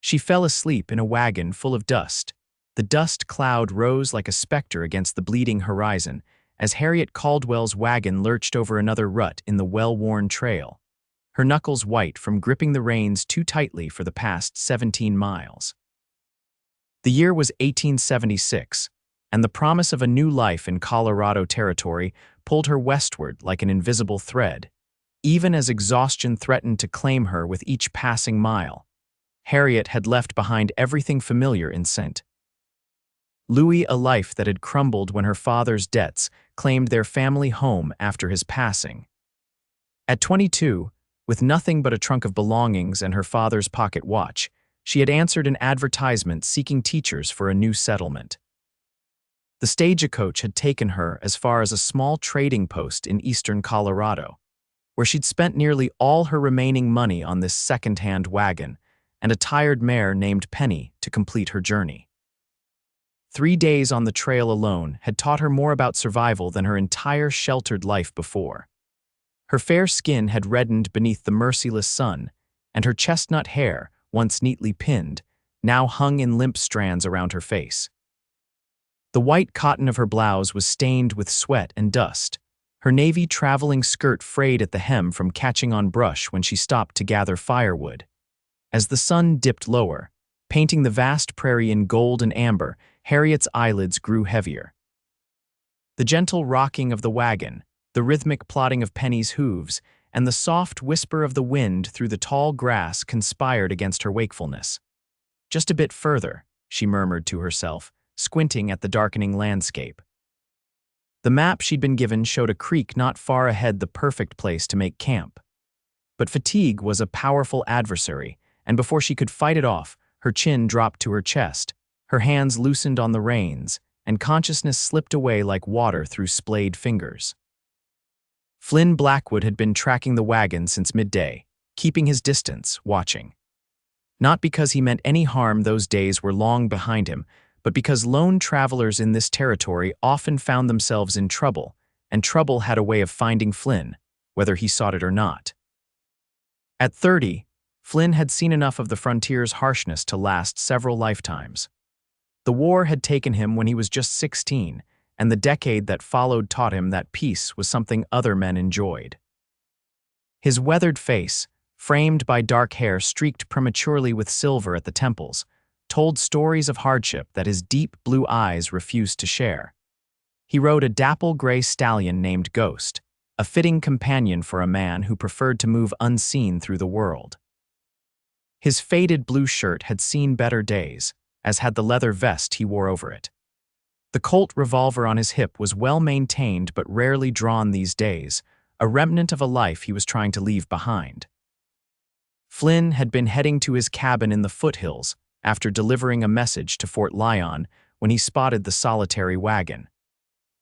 She fell asleep in a wagon full of dust. The dust cloud rose like a specter against the bleeding horizon as Harriet Caldwell's wagon lurched over another rut in the well-worn trail, her knuckles white from gripping the reins too tightly for the past 17 miles. The year was 1876, and the promise of a new life in Colorado territory pulled her westward like an invisible thread. Even as exhaustion threatened to claim her with each passing mile, Harriet had left behind everything familiar in scent. Louis, a life that had crumbled when her father's debts claimed their family home after his passing. At 22, with nothing but a trunk of belongings and her father's pocket watch, she had answered an advertisement seeking teachers for a new settlement. The stagecoach had taken her as far as a small trading post in eastern Colorado, where she'd spent nearly all her remaining money on this second-hand wagon and a tired mare named Penny to complete her journey. 3 days on the trail alone had taught her more about survival than her entire sheltered life before. Her fair skin had reddened beneath the merciless sun, and her chestnut hair, once neatly pinned, now hung in limp strands around her face. The white cotton of her blouse was stained with sweat and dust, her navy traveling skirt frayed at the hem from catching on brush when she stopped to gather firewood. As the sun dipped lower, painting the vast prairie in gold and amber, Harriet's eyelids grew heavier. The gentle rocking of the wagon, the rhythmic plodding of Penny's hooves, and the soft whisper of the wind through the tall grass conspired against her wakefulness. Just a bit further, she murmured to herself, squinting at the darkening landscape. The map she'd been given showed a creek not far ahead, the perfect place to make camp. But fatigue was a powerful adversary, and before she could fight it off, her chin dropped to her chest, her hands loosened on the reins, and consciousness slipped away like water through splayed fingers. Flynn Blackwood had been tracking the wagon since midday, keeping his distance, watching. Not because he meant any harm, those days were long behind him, but because lone travelers in this territory often found themselves in trouble, and trouble had a way of finding Flynn, whether he sought it or not. At 30, Flynn had seen enough of the frontier's harshness to last several lifetimes. The war had taken him when he was just 16, and the decade that followed taught him that peace was something other men enjoyed. His weathered face, framed by dark hair streaked prematurely with silver at the temples, told stories of hardship that his deep blue eyes refused to share. He rode a dapple gray stallion named Ghost, a fitting companion for a man who preferred to move unseen through the world. His faded blue shirt had seen better days, as had the leather vest he wore over it. The Colt revolver on his hip was well maintained but rarely drawn these days, a remnant of a life he was trying to leave behind. Flynn had been heading to his cabin in the foothills after delivering a message to Fort Lyon when he spotted the solitary wagon.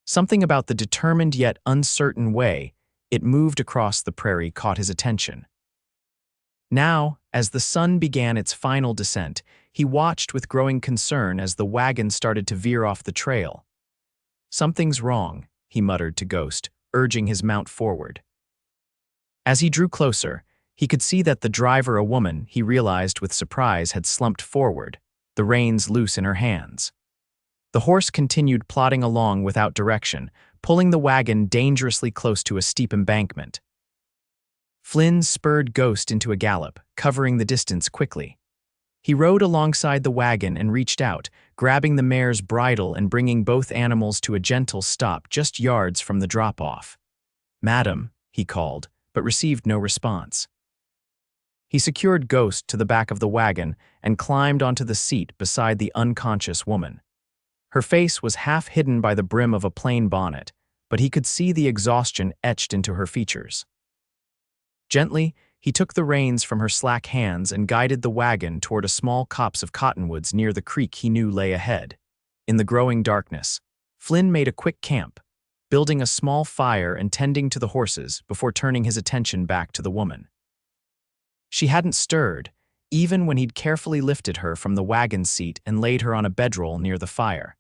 Something about the determined yet uncertain way it moved across the prairie caught his attention. Now, as the sun began its final descent, he watched with growing concern as the wagon started to veer off the trail. "Something's wrong," he muttered to Ghost, urging his mount forward. As he drew closer, he could see that the driver, a woman, he realized with surprise, had slumped forward, the reins loose in her hands. The horse continued plodding along without direction, pulling the wagon dangerously close to a steep embankment. Flynn spurred Ghost into a gallop, covering the distance quickly. He rode alongside the wagon and reached out, grabbing the mare's bridle and bringing both animals to a gentle stop just yards from the drop-off. "Madam," he called, but received no response. He secured Ghost to the back of the wagon and climbed onto the seat beside the unconscious woman. Her face was half hidden by the brim of a plain bonnet, but he could see the exhaustion etched into her features. Gently, he took the reins from her slack hands and guided the wagon toward a small copse of cottonwoods near the creek he knew lay ahead. In the growing darkness, Flynn made a quick camp, building a small fire and tending to the horses before turning his attention back to the woman. She hadn't stirred, even when he'd carefully lifted her from the wagon seat and laid her on a bedroll near the fire.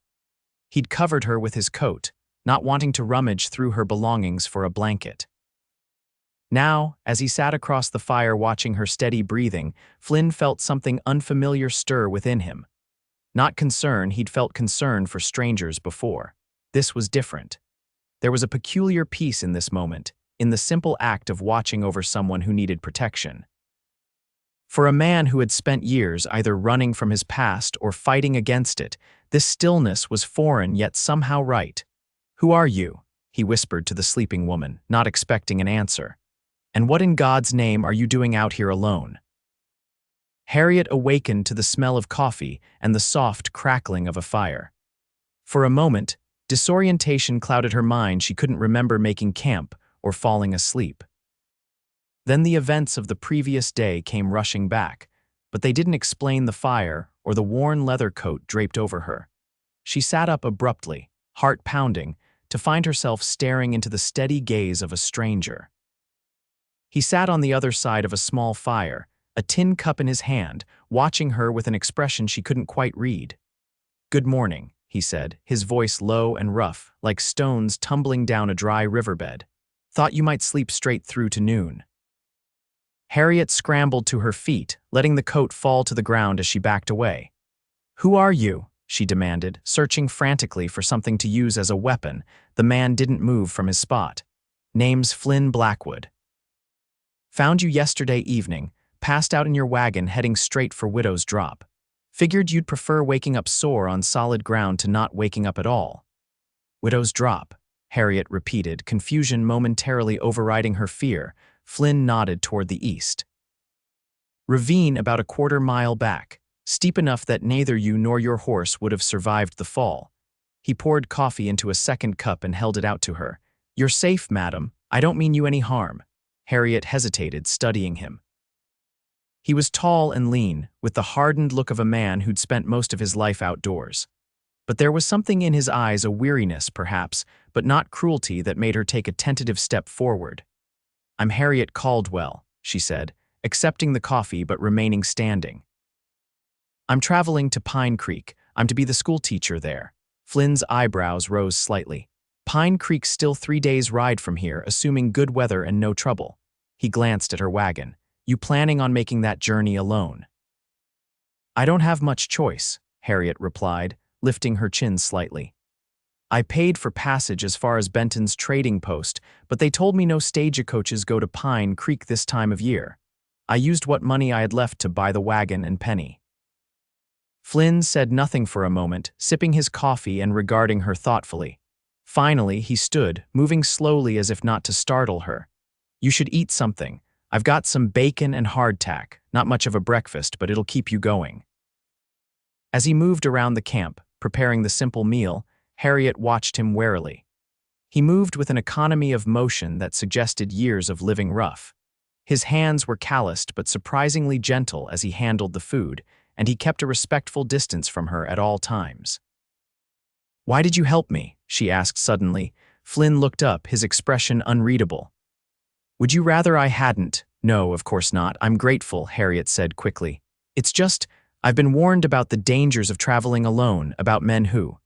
He'd covered her with his coat, not wanting to rummage through her belongings for a blanket. Now, as he sat across the fire watching her steady breathing, Flynn felt something unfamiliar stir within him. Not concern, he'd felt concern for strangers before. This was different. There was a peculiar peace in this moment, in the simple act of watching over someone who needed protection. For a man who had spent years either running from his past or fighting against it, this stillness was foreign yet somehow right. "Who are you?" he whispered to the sleeping woman, not expecting an answer. "And what in God's name are you doing out here alone?" Harriet awakened to the smell of coffee and the soft crackling of a fire. For a moment, disorientation clouded her mind. She couldn't remember making camp or falling asleep. Then the events of the previous day came rushing back, but they didn't explain the fire or the worn leather coat draped over her. She sat up abruptly, heart pounding, to find herself staring into the steady gaze of a stranger. He sat on the other side of a small fire, a tin cup in his hand, watching her with an expression she couldn't quite read. "Good morning," he said, his voice low and rough, like stones tumbling down a dry riverbed. "Thought you might sleep straight through to noon." Harriet scrambled to her feet, letting the coat fall to the ground as she backed away. "Who are you?" she demanded, searching frantically for something to use as a weapon. The man didn't move from his spot. "Name's Flynn Blackwood. Found you yesterday evening, passed out in your wagon heading straight for Widow's Drop. Figured you'd prefer waking up sore on solid ground to not waking up at all." "Widow's Drop," Harriet repeated, confusion momentarily overriding her fear. Flynn nodded toward the east. "Ravine about a quarter-mile back, steep enough that neither you nor your horse would have survived the fall." He poured coffee into a second cup and held it out to her. "You're safe, madam. I don't mean you any harm." Harriet hesitated, studying him. He was tall and lean, with the hardened look of a man who'd spent most of his life outdoors. But there was something in his eyes, a weariness perhaps, but not cruelty, that made her take a tentative step forward. "I'm Harriet Caldwell," she said, accepting the coffee but remaining standing. "I'm traveling to Pine Creek. I'm to be the schoolteacher there." Flynn's eyebrows rose slightly. "Pine Creek's still 3 days' ride from here, assuming good weather and no trouble." He glanced at her wagon. "You planning on making that journey alone?" "I don't have much choice," Harriet replied, lifting her chin slightly. "I paid for passage as far as Benton's trading post, but they told me no stagecoaches go to Pine Creek this time of year. I used what money I had left to buy the wagon and penny." Flynn said nothing for a moment, sipping his coffee and regarding her thoughtfully. Finally, he stood, moving slowly as if not to startle her. "You should eat something. I've got some bacon and hardtack, not much of a breakfast, but it'll keep you going." As he moved around the camp, preparing the simple meal, Harriet watched him warily. He moved with an economy of motion that suggested years of living rough. His hands were calloused but surprisingly gentle as he handled the food, and he kept a respectful distance from her at all times. "Why did you help me?" she asked suddenly. Flynn looked up, his expression unreadable. "Would you rather I hadn't?" "No, of course not. I'm grateful," Harriet said quickly. "It's just, I've been warned about the dangers of traveling alone, about men who—"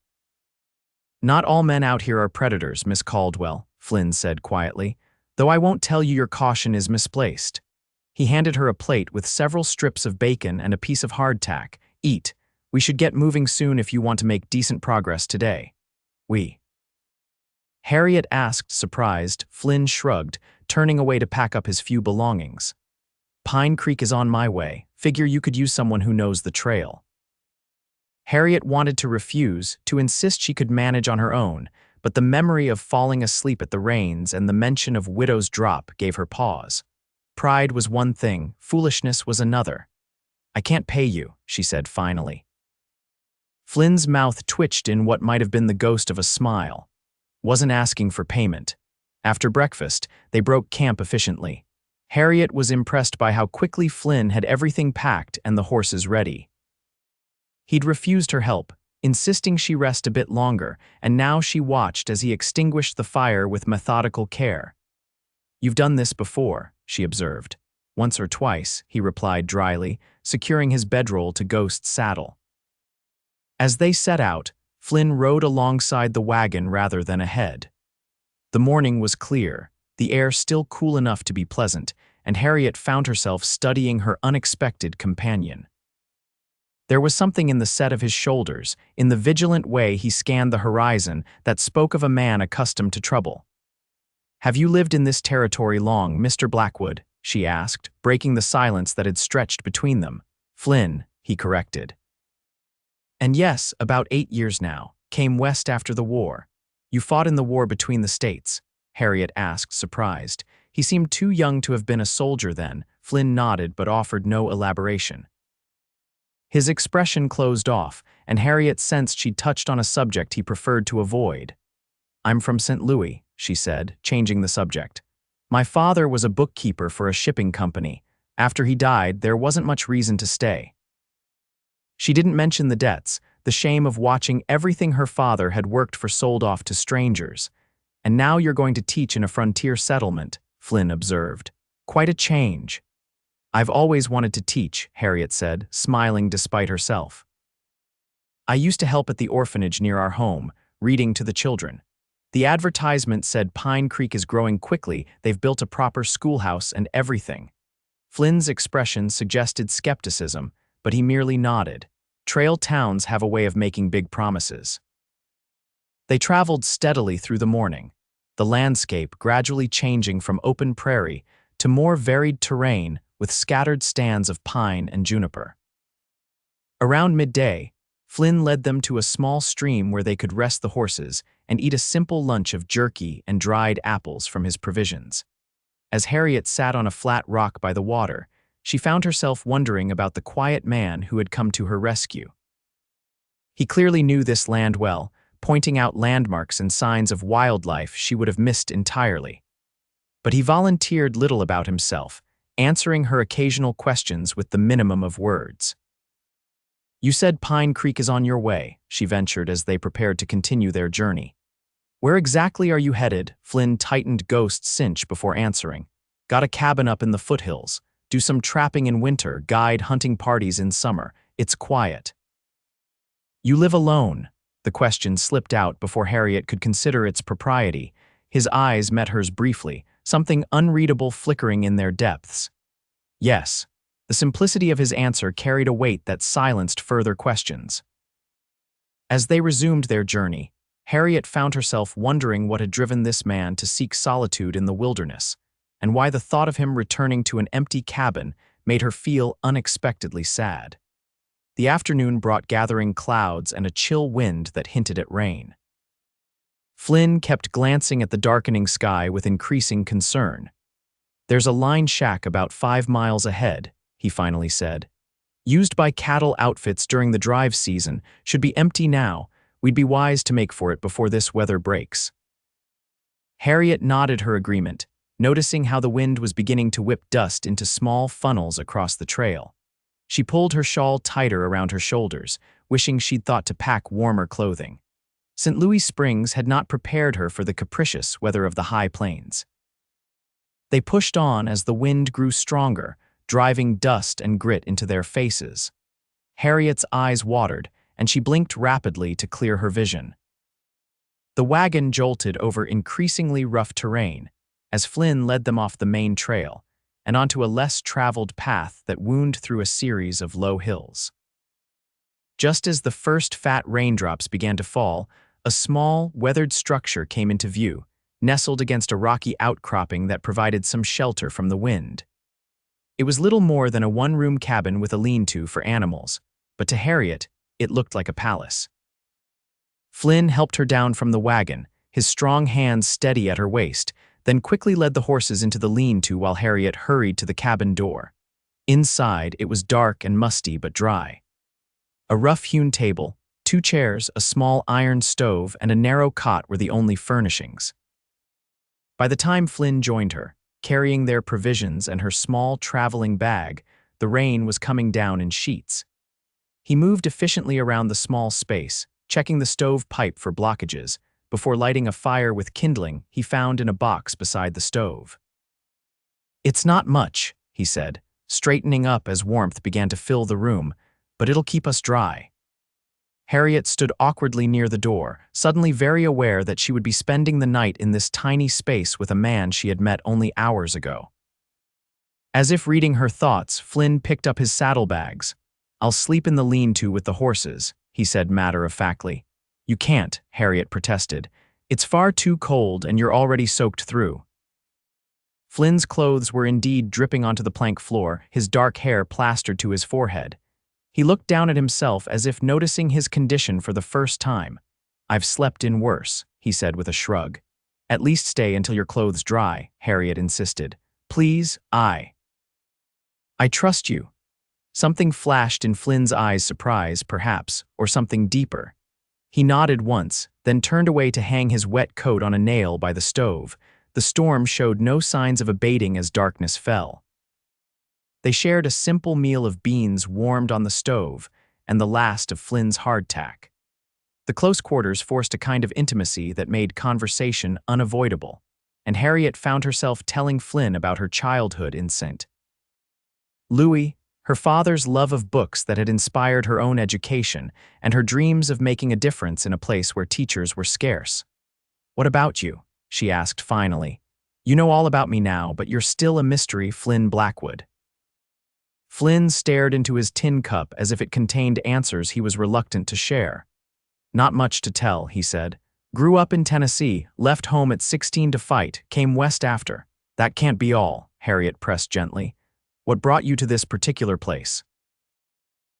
"Not all men out here are predators, Miss Caldwell," Flynn said quietly, "though I won't tell you your caution is misplaced." He handed her a plate with several strips of bacon and a piece of hardtack. "Eat. We should get moving soon if you want to make decent progress today." "We?" Harriet asked, surprised. Flynn shrugged, turning away to pack up his few belongings. "Pine Creek is on my way. Figure you could use someone who knows the trail." Harriet wanted to refuse, to insist she could manage on her own, but the memory of falling asleep at the reins and the mention of Widow's Drop gave her pause. Pride was one thing, foolishness was another. "I can't pay you," she said finally. Flynn's mouth twitched in what might have been the ghost of a smile. "Wasn't asking for payment." After breakfast, they broke camp efficiently. Harriet was impressed by how quickly Flynn had everything packed and the horses ready. He'd refused her help, insisting she rest a bit longer, and now she watched as he extinguished the fire with methodical care. "You've done this before," she observed. "Once or twice," he replied dryly, securing his bedroll to Ghost's saddle. As they set out, Flynn rode alongside the wagon rather than ahead. The morning was clear. the air still cool enough to be pleasant, and Harriet found herself studying her unexpected companion. There was something in the set of his shoulders, in the vigilant way he scanned the horizon, that spoke of a man accustomed to trouble. "Have you lived in this territory long, Mr. Blackwood?" she asked, breaking the silence that had stretched between them. "Flynn," he corrected. "And yes, about 8 years now. Came west after the war." "You fought in the war between the states?" Harriet asked, surprised. He seemed too young to have been a soldier then. Flynn nodded but offered no elaboration. His expression closed off, and Harriet sensed she'd touched on a subject he preferred to avoid. "I'm from St. Louis," she said, changing the subject. "My father was a bookkeeper for a shipping company. After he died, there wasn't much reason to stay." She didn't mention the debts, the shame of watching everything her father had worked for sold off to strangers. "And now you're going to teach in a frontier settlement," Flynn observed. "Quite a change." "I've always wanted to teach," Harriet said, smiling despite herself. "I used to help at the orphanage near our home, reading to the children. The advertisement said Pine Creek is growing quickly, they've built a proper schoolhouse and everything." Flynn's expression suggested skepticism, but he merely nodded. Trail towns have a way of making big promises. They traveled steadily through the morning, the landscape gradually changing from open prairie to more varied terrain with scattered stands of pine and juniper. Around midday, Flynn led them to a small stream where they could rest the horses and eat a simple lunch of jerky and dried apples from his provisions. As Harriet sat on a flat rock by the water, she found herself wondering about the quiet man who had come to her rescue. He clearly knew this land well, pointing out landmarks and signs of wildlife she would have missed entirely. But he volunteered little about himself, answering her occasional questions with the minimum of words. "You said Pine Creek is on your way," she ventured as they prepared to continue their journey. "Where exactly are you headed?" Flynn tightened Ghost's cinch before answering. "Got a cabin up in the foothills. Do some trapping in winter, guide hunting parties in summer. It's quiet." "You live alone?" The question slipped out before Harriet could consider its propriety. His eyes met hers briefly, something unreadable flickering in their depths. "Yes." The simplicity of his answer carried a weight that silenced further questions. As they resumed their journey, Harriet found herself wondering what had driven this man to seek solitude in the wilderness, and why the thought of him returning to an empty cabin made her feel unexpectedly sad. The afternoon brought gathering clouds and a chill wind that hinted at rain. Flynn kept glancing at the darkening sky with increasing concern. "There's a line shack about 5 miles ahead," he finally said. "Used by cattle outfits during the drive season, should be empty now. We'd be wise to make for it before this weather breaks." Harriet nodded her agreement, noticing how the wind was beginning to whip dust into small funnels across the trail. She pulled her shawl tighter around her shoulders, wishing she'd thought to pack warmer clothing. St. Louis Springs had not prepared her for the capricious weather of the high plains. They pushed on as the wind grew stronger, driving dust and grit into their faces. Harriet's eyes watered, and she blinked rapidly to clear her vision. The wagon jolted over increasingly rough terrain, as Flynn led them off the main trail, and onto a less traveled path that wound through a series of low hills. Just as the first fat raindrops began to fall, a small, weathered structure came into view, nestled against a rocky outcropping that provided some shelter from the wind. It was little more than a one-room cabin with a lean-to for animals, but to Harriet, it looked like a palace. Flynn helped her down from the wagon, his strong hands steady at her waist, then quickly led the horses into the lean-to while Harriet hurried to the cabin door. Inside, it was dark and musty but dry. A rough-hewn table, 2 chairs, a small iron stove, and a narrow cot were the only furnishings. By the time Flynn joined her, carrying their provisions and her small traveling bag, the rain was coming down in sheets. He moved efficiently around the small space, checking the stove pipe for blockages, before lighting a fire with kindling he found in a box beside the stove. "It's not much," he said, straightening up as warmth began to fill the room, "but it'll keep us dry." Harriet stood awkwardly near the door, suddenly very aware that she would be spending the night in this tiny space with a man she had met only hours ago. As if reading her thoughts, Flynn picked up his saddlebags. "I'll sleep in the lean-to with the horses," he said matter-of-factly. "You can't," Harriet protested. "It's far too cold and you're already soaked through." Flynn's clothes were indeed dripping onto the plank floor, his dark hair plastered to his forehead. He looked down at himself as if noticing his condition for the first time. "I've slept in worse," he said with a shrug. "At least stay until your clothes dry," Harriet insisted. "Please, I trust you." Something flashed in Flynn's eyes, surprise, perhaps, or something deeper. He nodded once, then turned away to hang his wet coat on a nail by the stove. The storm showed no signs of abating as darkness fell. They shared a simple meal of beans warmed on the stove, and the last of Flynn's hardtack. The close quarters forced a kind of intimacy that made conversation unavoidable, and Harriet found herself telling Flynn about her childhood in St. Louis, her father's love of books that had inspired her own education, and her dreams of making a difference in a place where teachers were scarce. "What about you?" she asked finally. "You know all about me now, but you're still a mystery, Flynn Blackwood." Flynn stared into his tin cup as if it contained answers he was reluctant to share. "Not much to tell," he said. "Grew up in Tennessee, left home at 16 to fight, came west after." "That can't be all," Harriet pressed gently. "What brought you to this particular place?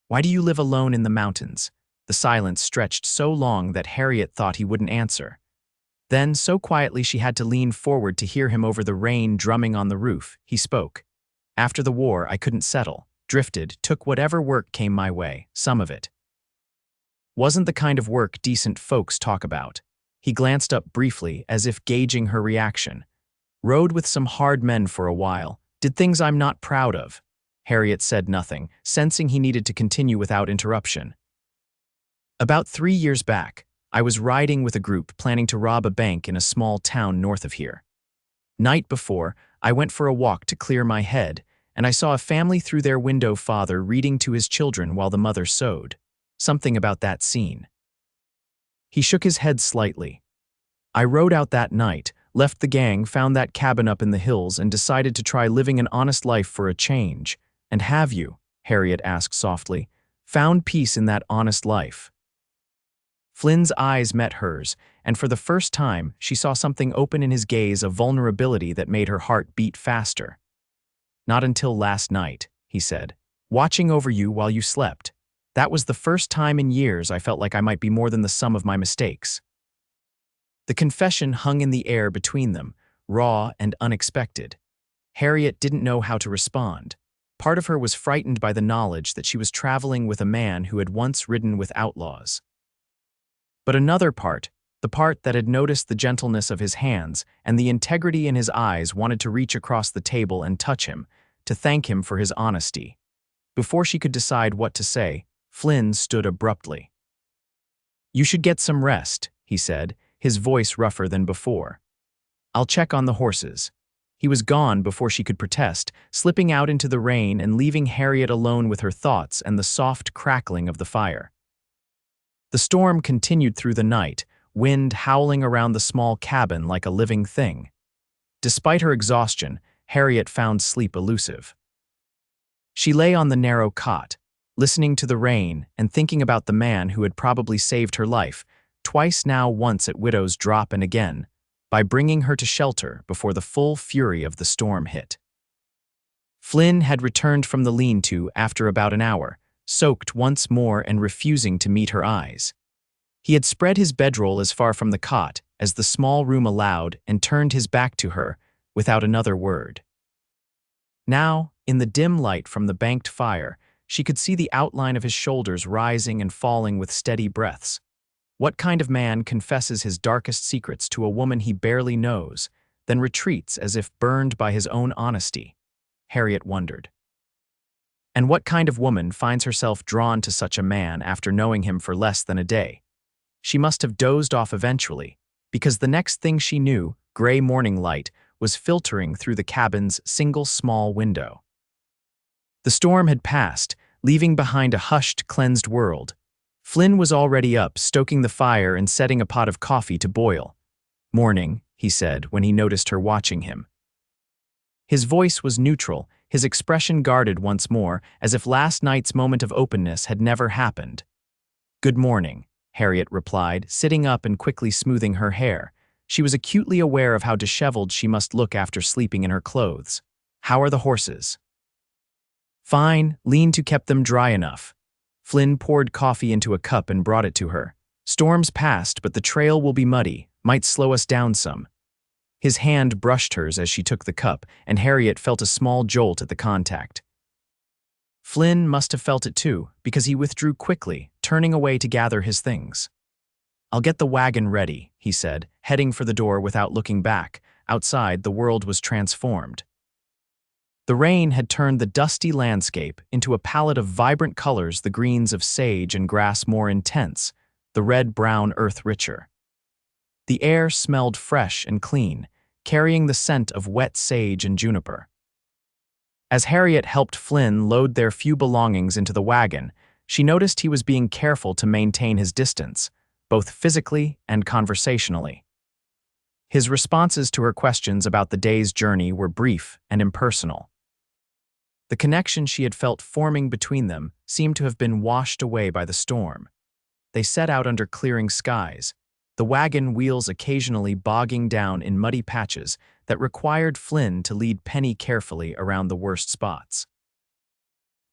Why do you live alone in the mountains?" The silence stretched so long that Harriet thought he wouldn't answer. Then, so quietly she had to lean forward to hear him over the rain drumming on the roof, he spoke. "After the war, I couldn't settle, drifted, took whatever work came my way, some of it wasn't the kind of work decent folks talk about." He glanced up briefly, as if gauging her reaction. "Rode with some hard men for a while, did things I'm not proud of." Harriet said nothing, sensing he needed to continue without interruption. "About 3 years back, I was riding with a group planning to rob a bank in a small town north of here. Night before, I went for a walk to clear my head, and I saw a family through their window, father reading to his children while the mother sewed. Something about that scene." He shook his head slightly. "I rode out that night, left the gang, found that cabin up in the hills, and decided to try living an honest life for a change." "And have you," Harriet asked softly, "found peace in that honest life?" Flynn's eyes met hers, and for the first time, she saw something open in his gaze, a vulnerability that made her heart beat faster. "Not until last night," he said, "watching over you while you slept. That was the first time in years I felt like I might be more than the sum of my mistakes." The confession hung in the air between them, raw and unexpected. Harriet didn't know how to respond. Part of her was frightened by the knowledge that she was traveling with a man who had once ridden with outlaws. But another part, the part that had noticed the gentleness of his hands and the integrity in his eyes, wanted to reach across the table and touch him, to thank him for his honesty. Before she could decide what to say, Flynn stood abruptly. "You should get some rest," he said, his voice rougher than before. "I'll check on the horses." He was gone before she could protest, slipping out into the rain and leaving Harriet alone with her thoughts and the soft crackling of the fire. The storm continued through the night, wind howling around the small cabin like a living thing. Despite her exhaustion, Harriet found sleep elusive. She lay on the narrow cot, listening to the rain and thinking about the man who had probably saved her life, twice now, once at Widow's Drop and again, by bringing her to shelter before the full fury of the storm hit. Flynn had returned from the lean-to after about an hour, soaked once more and refusing to meet her eyes. He had spread his bedroll as far from the cot as the small room allowed and turned his back to her without another word. Now, in the dim light from the banked fire, she could see the outline of his shoulders rising and falling with steady breaths. What kind of man confesses his darkest secrets to a woman he barely knows, then retreats as if burned by his own honesty? Harriet wondered. And what kind of woman finds herself drawn to such a man after knowing him for less than a day? She must have dozed off eventually, because the next thing she knew, gray morning light was filtering through the cabin's single small window. The storm had passed, leaving behind a hushed, cleansed world. Flynn was already up, stoking the fire and setting a pot of coffee to boil. "Morning," he said when he noticed her watching him. His voice was neutral, his expression guarded once more, as if last night's moment of openness had never happened. "Good morning," Harriet replied, sitting up and quickly smoothing her hair. She was acutely aware of how disheveled she must look after sleeping in her clothes. "How are the horses?" "Fine, lean-to kept them dry enough." Flynn poured coffee into a cup and brought it to her. "Storm's passed, but the trail will be muddy, might slow us down some." His hand brushed hers as she took the cup, and Harriet felt a small jolt at the contact. Flynn must have felt it too, because he withdrew quickly, turning away to gather his things. "I'll get the wagon ready," he said, heading for the door without looking back. Outside, the world was transformed. The rain had turned the dusty landscape into a palette of vibrant colors, the greens of sage and grass more intense, the red-brown earth richer. The air smelled fresh and clean, carrying the scent of wet sage and juniper. As Harriet helped Flynn load their few belongings into the wagon, she noticed he was being careful to maintain his distance, both physically and conversationally. His responses to her questions about the day's journey were brief and impersonal. The connection she had felt forming between them seemed to have been washed away by the storm. They set out under clearing skies, the wagon wheels occasionally bogging down in muddy patches that required Flynn to lead Penny carefully around the worst spots.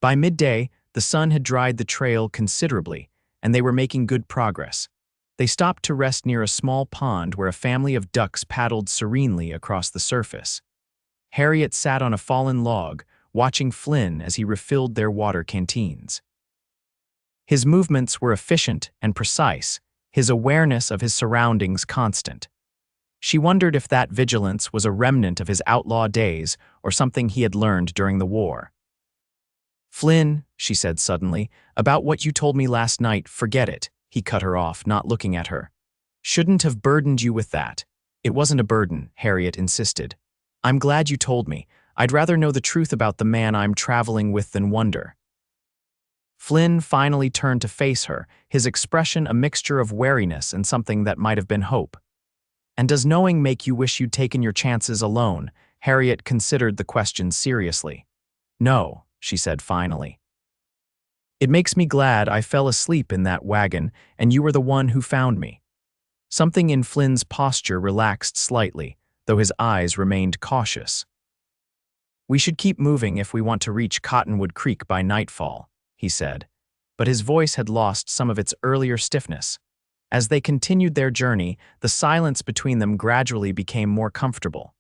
By midday, the sun had dried the trail considerably, and they were making good progress. They stopped to rest near a small pond where a family of ducks paddled serenely across the surface. Harriet sat on a fallen log, watching Flynn as he refilled their water canteens. His movements were efficient and precise, his awareness of his surroundings constant. She wondered if that vigilance was a remnant of his outlaw days or something he had learned during the war. "Flynn," she said suddenly, "about what you told me last night, forget it." He cut her off, not looking at her. "Shouldn't have burdened you with that." "It wasn't a burden," Harriet insisted. "I'm glad you told me. I'd rather know the truth about the man I'm traveling with than wonder." Flynn finally turned to face her, his expression a mixture of wariness and something that might have been hope. "And does knowing make you wish you'd taken your chances alone?" Harriet considered the question seriously. "No," she said finally. "It makes me glad I fell asleep in that wagon and you were the one who found me." Something in Flynn's posture relaxed slightly, though his eyes remained cautious. "We should keep moving if we want to reach Cottonwood Creek by nightfall," he said, but his voice had lost some of its earlier stiffness. As they continued their journey, the silence between them gradually became more comfortable.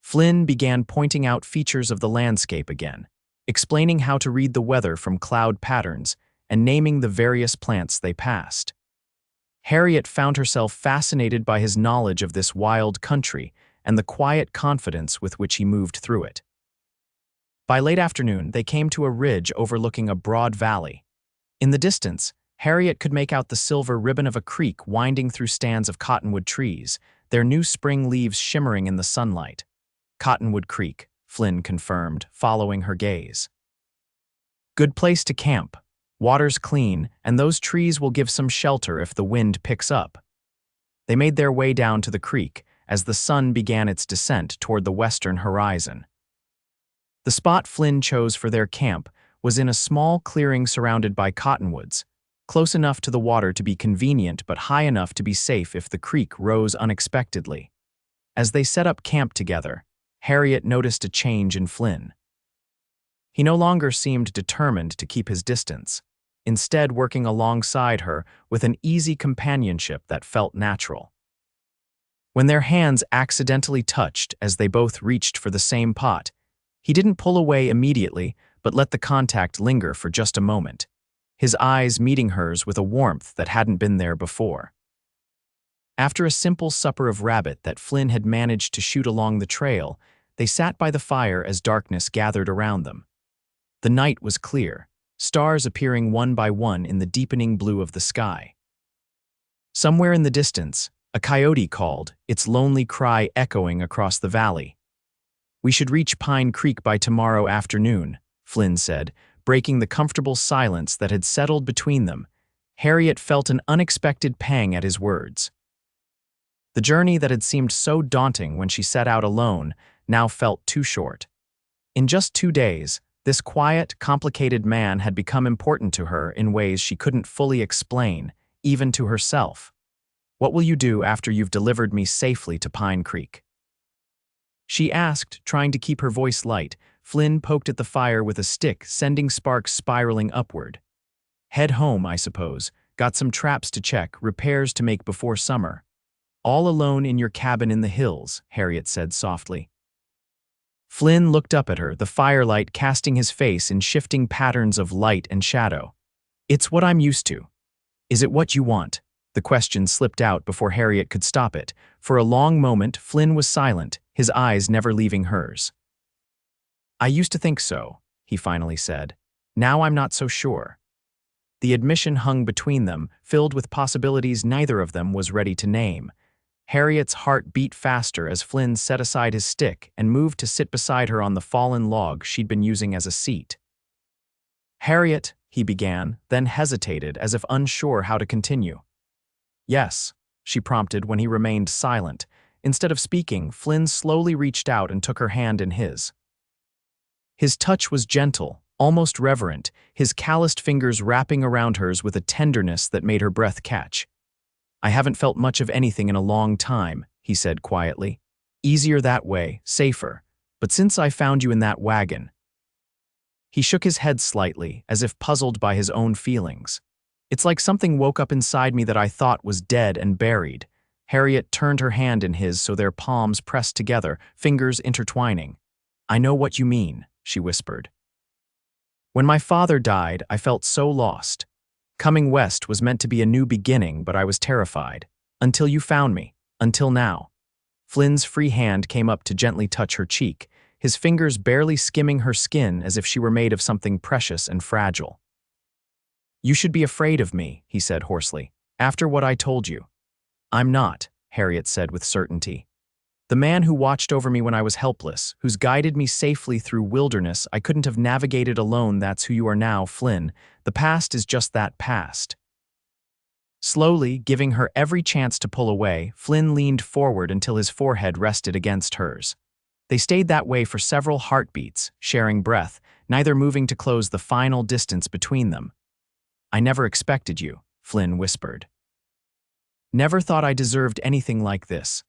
Flynn began pointing out features of the landscape again, explaining how to read the weather from cloud patterns, and naming the various plants they passed. Harriet found herself fascinated by his knowledge of this wild country and the quiet confidence with which he moved through it. By late afternoon, they came to a ridge overlooking a broad valley. In the distance, Harriet could make out the silver ribbon of a creek winding through stands of cottonwood trees, their new spring leaves shimmering in the sunlight. "Cottonwood Creek," Flynn confirmed, following her gaze. "Good place to camp. Water's clean, and those trees will give some shelter if the wind picks up." They made their way down to the creek as the sun began its descent toward the western horizon. The spot Flynn chose for their camp was in a small clearing surrounded by cottonwoods, close enough to the water to be convenient but high enough to be safe if the creek rose unexpectedly. As they set up camp together, Harriet noticed a change in Flynn. He no longer seemed determined to keep his distance, instead working alongside her with an easy companionship that felt natural. When their hands accidentally touched as they both reached for the same pot, he didn't pull away immediately but let the contact linger for just a moment, his eyes meeting hers with a warmth that hadn't been there before. After a simple supper of rabbit that Flynn had managed to shoot along the trail, they sat by the fire as darkness gathered around them. The night was clear, stars appearing one by one in the deepening blue of the sky. Somewhere in the distance, a coyote called, its lonely cry echoing across the valley. "We should reach Pine Creek by tomorrow afternoon," Flynn said, breaking the comfortable silence that had settled between them, Harriet felt an unexpected pang at his words. The journey that had seemed so daunting when she set out alone now felt too short. In just 2 days, this quiet, complicated man had become important to her in ways she couldn't fully explain, even to herself. "What will you do after you've delivered me safely to Pine Creek?" she asked, trying to keep her voice light. Flynn poked at the fire with a stick, sending sparks spiraling upward. "Head home, I suppose. Got some traps to check, repairs to make before summer." "All alone in your cabin in the hills," Harriet said softly. Flynn looked up at her, the firelight casting his face in shifting patterns of light and shadow. "It's what I'm used to." "Is it what you want?" The question slipped out before Harriet could stop it. For a long moment, Flynn was silent, his eyes never leaving hers. "I used to think so," he finally said. "Now I'm not so sure." The admission hung between them, filled with possibilities neither of them was ready to name. Harriet's heart beat faster as Flynn set aside his stick and moved to sit beside her on the fallen log she'd been using as a seat. "Harriet," he began, then hesitated as if unsure how to continue. "Yes," she prompted when he remained silent. Instead of speaking, Flynn slowly reached out and took her hand in his. His touch was gentle, almost reverent, his calloused fingers wrapping around hers with a tenderness that made her breath catch. "I haven't felt much of anything in a long time," he said quietly. "Easier that way, safer. But since I found you in that wagon—" He shook his head slightly, as if puzzled by his own feelings. "It's like something woke up inside me that I thought was dead and buried." Harriet turned her hand in his so their palms pressed together, fingers intertwining. "I know what you mean," she whispered. "When my father died, I felt so lost. Coming west was meant to be a new beginning, but I was terrified. Until you found me. Until now." Flynn's free hand came up to gently touch her cheek, his fingers barely skimming her skin as if she were made of something precious and fragile. "You should be afraid of me," he said hoarsely, "after what I told you." "I'm not," Harriet said with certainty. "The man who watched over me when I was helpless, who's guided me safely through wilderness I couldn't have navigated alone, that's who you are now, Flynn. The past is just that past." Slowly, giving her every chance to pull away, Flynn leaned forward until his forehead rested against hers. They stayed that way for several heartbeats, sharing breath, neither moving to close the final distance between them. "I never expected you," Flynn whispered. "Never thought I deserved anything like this."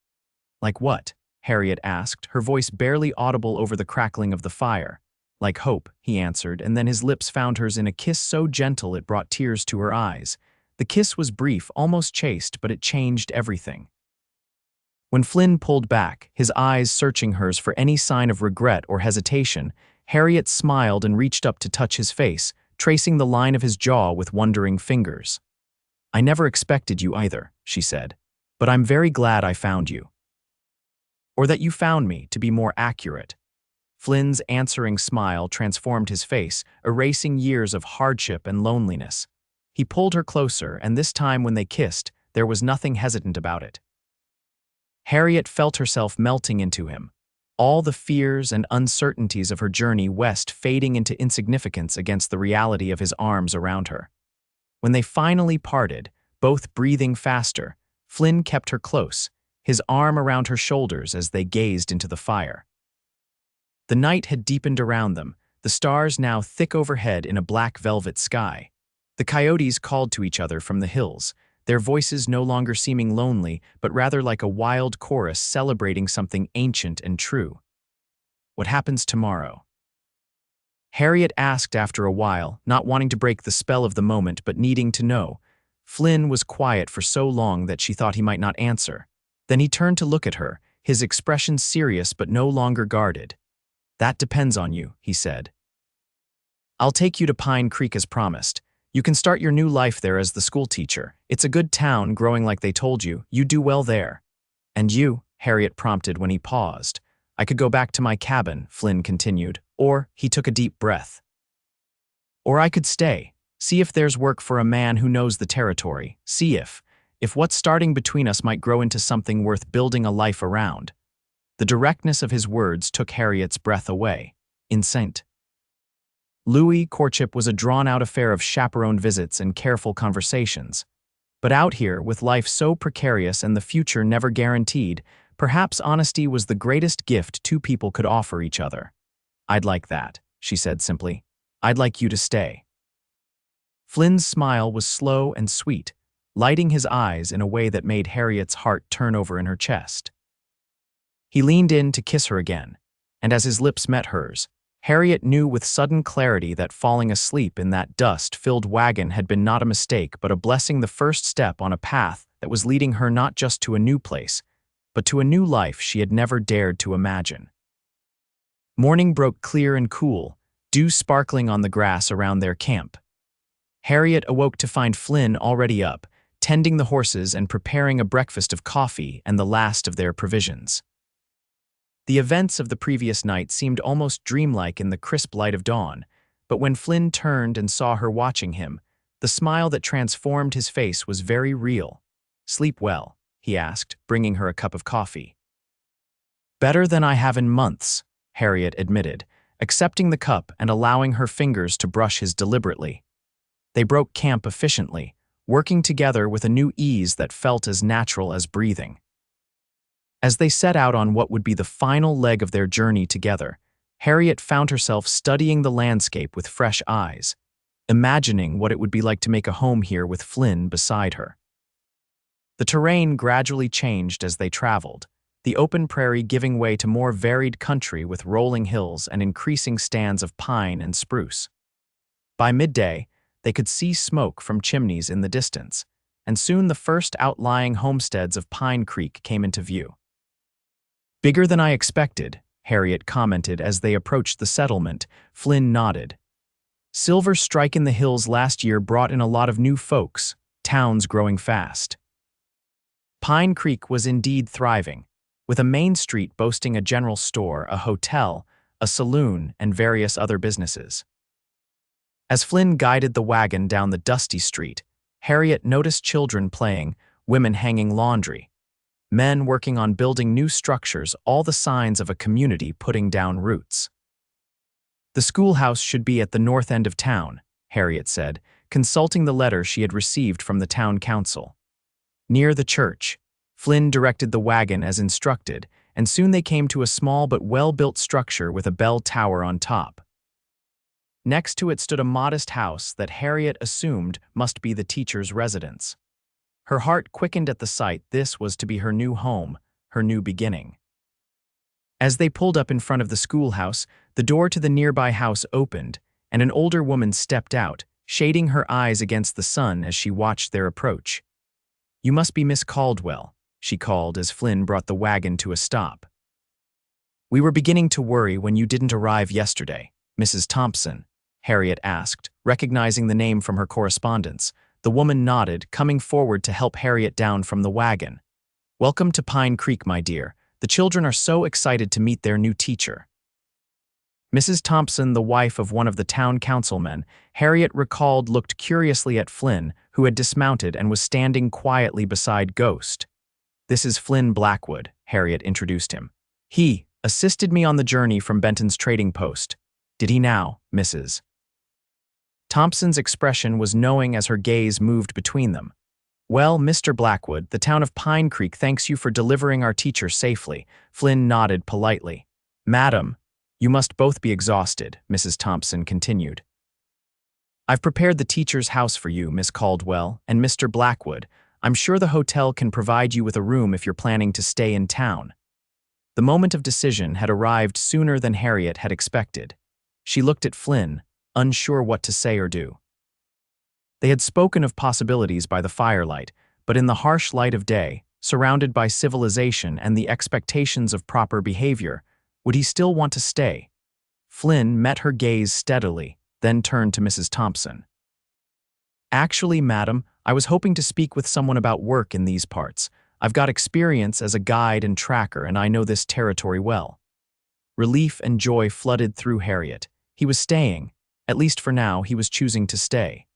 "Like what?" Harriet asked, her voice barely audible over the crackling of the fire. "Like hope," he answered, and then his lips found hers in a kiss so gentle it brought tears to her eyes. The kiss was brief, almost chaste, but it changed everything. When Flynn pulled back, his eyes searching hers for any sign of regret or hesitation, Harriet smiled and reached up to touch his face, tracing the line of his jaw with wondering fingers. "I never expected you either," she said, "but I'm very glad I found you. Or that you found me, to be more accurate." Flynn's answering smile transformed his face, erasing years of hardship and loneliness. He pulled her closer, and this time when they kissed, there was nothing hesitant about it. Harriet felt herself melting into him, all the fears and uncertainties of her journey west fading into insignificance against the reality of his arms around her. When they finally parted, both breathing faster, Flynn kept her close, his arm around her shoulders as they gazed into the fire. The night had deepened around them, the stars now thick overhead in a black velvet sky. The coyotes called to each other from the hills, their voices no longer seeming lonely, but rather like a wild chorus celebrating something ancient and true. "What happens tomorrow?" Harriet asked after a while, not wanting to break the spell of the moment but needing to know. Flynn was quiet for so long that she thought he might not answer. Then he turned to look at her, his expression serious but no longer guarded. "That depends on you," he said. "I'll take you to Pine Creek as promised. You can start your new life there as the schoolteacher. It's a good town, growing like they told you. You do well there." "And you?" Harriet prompted when he paused. "I could go back to my cabin," Flynn continued, or he took a deep breath. "Or I could stay. See if there's work for a man who knows the territory. See if what's starting between us might grow into something worth building a life around." The directness of his words took Harriet's breath away. Instant. Louis' courtship was a drawn-out affair of chaperoned visits and careful conversations. But out here, with life so precarious and the future never guaranteed, perhaps honesty was the greatest gift two people could offer each other. "I'd like that," she said simply. "I'd like you to stay." Flynn's smile was slow and sweet, lighting his eyes in a way that made Harriet's heart turn over in her chest. He leaned in to kiss her again, and as his lips met hers, Harriet knew with sudden clarity that falling asleep in that dust-filled wagon had been not a mistake but a blessing, the first step on a path that was leading her not just to a new place, but to a new life she had never dared to imagine. Morning broke clear and cool, dew sparkling on the grass around their camp. Harriet awoke to find Flynn already up, tending the horses and preparing a breakfast of coffee and the last of their provisions. The events of the previous night seemed almost dreamlike in the crisp light of dawn, but when Flynn turned and saw her watching him, the smile that transformed his face was very real. "Sleep well?" he asked, bringing her a cup of coffee. "Better than I have in months," Harriet admitted, accepting the cup and allowing her fingers to brush his deliberately. They broke camp efficiently, working together with a new ease that felt as natural as breathing. As they set out on what would be the final leg of their journey together, Harriet found herself studying the landscape with fresh eyes, imagining what it would be like to make a home here with Flynn beside her. The terrain gradually changed as they traveled, the open prairie giving way to more varied country with rolling hills and increasing stands of pine and spruce. By midday, they could see smoke from chimneys in the distance, and soon the first outlying homesteads of Pine Creek came into view. "Bigger than I expected," Harriet commented as they approached the settlement. Flynn nodded. "Silver strike in the hills last year brought in a lot of new folks, towns growing fast." Pine Creek was indeed thriving, with a main street boasting a general store, a hotel, a saloon, and various other businesses. As Flynn guided the wagon down the dusty street, Harriet noticed children playing, women hanging laundry, men working on building new structures, all the signs of a community putting down roots. "The schoolhouse should be at the north end of town," Harriet said, consulting the letter she had received from the town council. Near the church, Flynn directed the wagon as instructed, and soon they came to a small but well-built structure with a bell tower on top. Next to it stood a modest house that Harriet assumed must be the teacher's residence. Her heart quickened at the sight. This was to be her new home, her new beginning. As they pulled up in front of the schoolhouse, the door to the nearby house opened, and an older woman stepped out, shading her eyes against the sun as she watched their approach. "You must be Miss Caldwell," she called as Flynn brought the wagon to a stop. "We were beginning to worry when you didn't arrive yesterday, Mrs. Thompson," Harriet asked, recognizing the name from her correspondence. The woman nodded, coming forward to help Harriet down from the wagon. "Welcome to Pine Creek, my dear. The children are so excited to meet their new teacher." Mrs. Thompson, the wife of one of the town councilmen, Harriet recalled, looked curiously at Flynn, who had dismounted and was standing quietly beside Ghost. "This is Flynn Blackwood," Harriet introduced him. "He assisted me on the journey from Benton's trading post. Did he now, Mrs.?" Thompson's expression was knowing as her gaze moved between them. "Well, Mr. Blackwood, the town of Pine Creek thanks you for delivering our teacher safely." Flynn nodded politely. "Madam, you must both be exhausted," Mrs. Thompson continued. "I've prepared the teacher's house for you, Miss Caldwell, and Mr. Blackwood. I'm sure the hotel can provide you with a room if you're planning to stay in town." The moment of decision had arrived sooner than Harriet had expected. She looked at Flynn, unsure what to say or do. They had spoken of possibilities by the firelight, but in the harsh light of day, surrounded by civilization and the expectations of proper behavior, would he still want to stay? Flynn met her gaze steadily, then turned to Mrs. Thompson. "Actually, madam, I was hoping to speak with someone about work in these parts. I've got experience as a guide and tracker, and I know this territory well." Relief and joy flooded through Harriet. He was staying. At least for now, he was choosing to stay.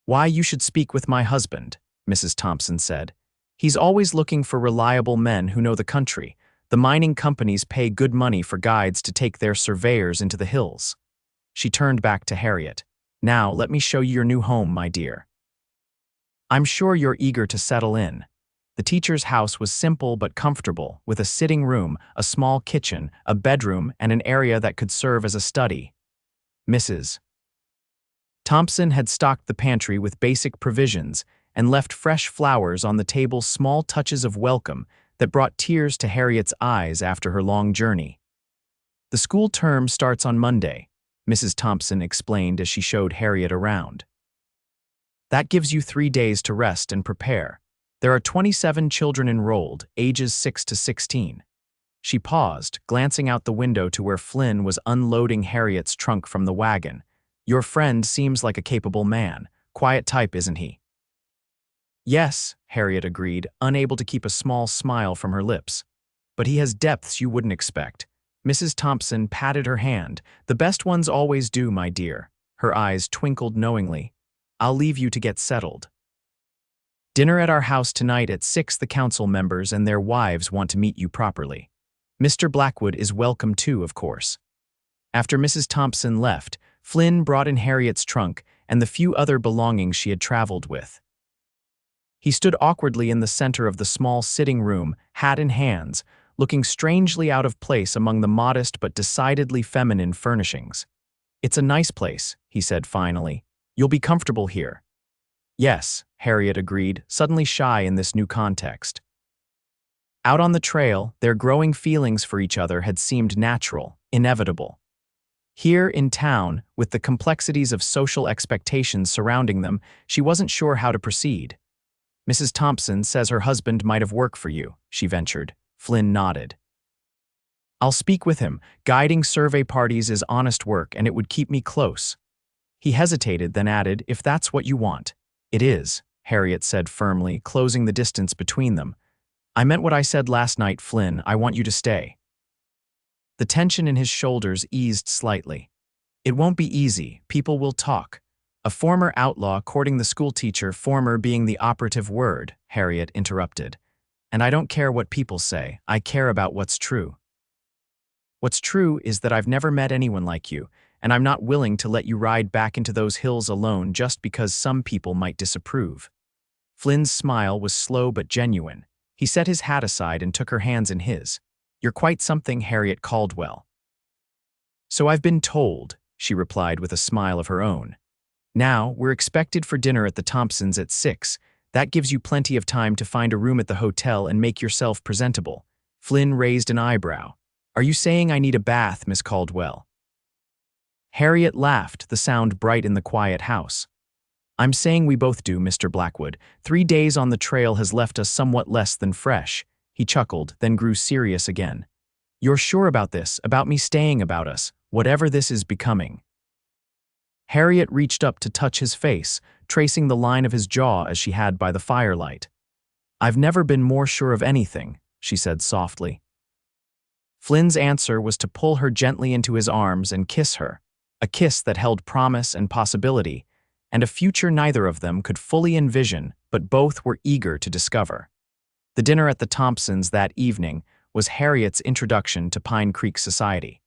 "Why, you should speak with my husband," Mrs. Thompson said. "He's always looking for reliable men who know the country. The mining companies pay good money for guides to take their surveyors into the hills." She turned back to Harriet. "Now, let me show you your new home, my dear. I'm sure you're eager to settle in." The teacher's house was simple but comfortable, with a sitting room, a small kitchen, a bedroom, and an area that could serve as a study. Mrs. Thompson had stocked the pantry with basic provisions and left fresh flowers on the table, small touches of welcome that brought tears to Harriet's eyes after her long journey. "The school term starts on Monday," Mrs. Thompson explained as she showed Harriet around. "That gives you 3 days to rest and prepare. There are 27 children enrolled, ages 6 to 16. She paused, glancing out the window to where Flynn was unloading Harriet's trunk from the wagon. "Your friend seems like a capable man. Quiet type, isn't he?" "Yes," Harriet agreed, unable to keep a small smile from her lips. "But he has depths you wouldn't expect." Mrs. Thompson patted her hand. "The best ones always do, my dear." Her eyes twinkled knowingly. "I'll leave you to get settled. Dinner at our house tonight at 6. The council members and their wives want to meet you properly. Mr. Blackwood is welcome too, of course." After Mrs. Thompson left, Flynn brought in Harriet's trunk and the few other belongings she had traveled with. He stood awkwardly in the center of the small sitting room, hat in hands, looking strangely out of place among the modest but decidedly feminine furnishings. "It's a nice place," he said finally. "You'll be comfortable here." "Yes," Harriet agreed, suddenly shy in this new context. Out on the trail, their growing feelings for each other had seemed natural, inevitable. Here in town, with the complexities of social expectations surrounding them, she wasn't sure how to proceed. "Mrs. Thompson says her husband might have work for you," she ventured. Flynn nodded. "I'll speak with him. Guiding survey parties is honest work and it would keep me close." He hesitated, then added, "If that's what you want." "It is," Harriet said firmly, closing the distance between them. "I meant what I said last night, Flynn. I want you to stay." The tension in his shoulders eased slightly. "It won't be easy. People will talk." "A former outlaw courting the schoolteacher," former being the operative word, Harriet interrupted. "And I don't care what people say. I care about what's true. What's true is that I've never met anyone like you, and I'm not willing to let you ride back into those hills alone just because some people might disapprove." Flynn's smile was slow but genuine. He set his hat aside and took her hands in his. "You're quite something, Harriet Caldwell." "So I've been told," she replied with a smile of her own. "Now, we're expected for dinner at the Thompsons at 6. That gives you plenty of time to find a room at the hotel and make yourself presentable." Flynn raised an eyebrow. "Are you saying I need a bath, Miss Caldwell?" Harriet laughed, the sound bright in the quiet house. "I'm saying we both do, Mr. Blackwood. 3 days on the trail has left us somewhat less than fresh." He chuckled, then grew serious again. "You're sure about this, about me staying, about us, whatever this is becoming?" Harriet reached up to touch his face, tracing the line of his jaw as she had by the firelight. "I've never been more sure of anything," she said softly. Flynn's answer was to pull her gently into his arms and kiss her, a kiss that held promise and possibility, and a future neither of them could fully envision, but both were eager to discover. The dinner at the Thompsons that evening was Harriet's introduction to Pine Creek society.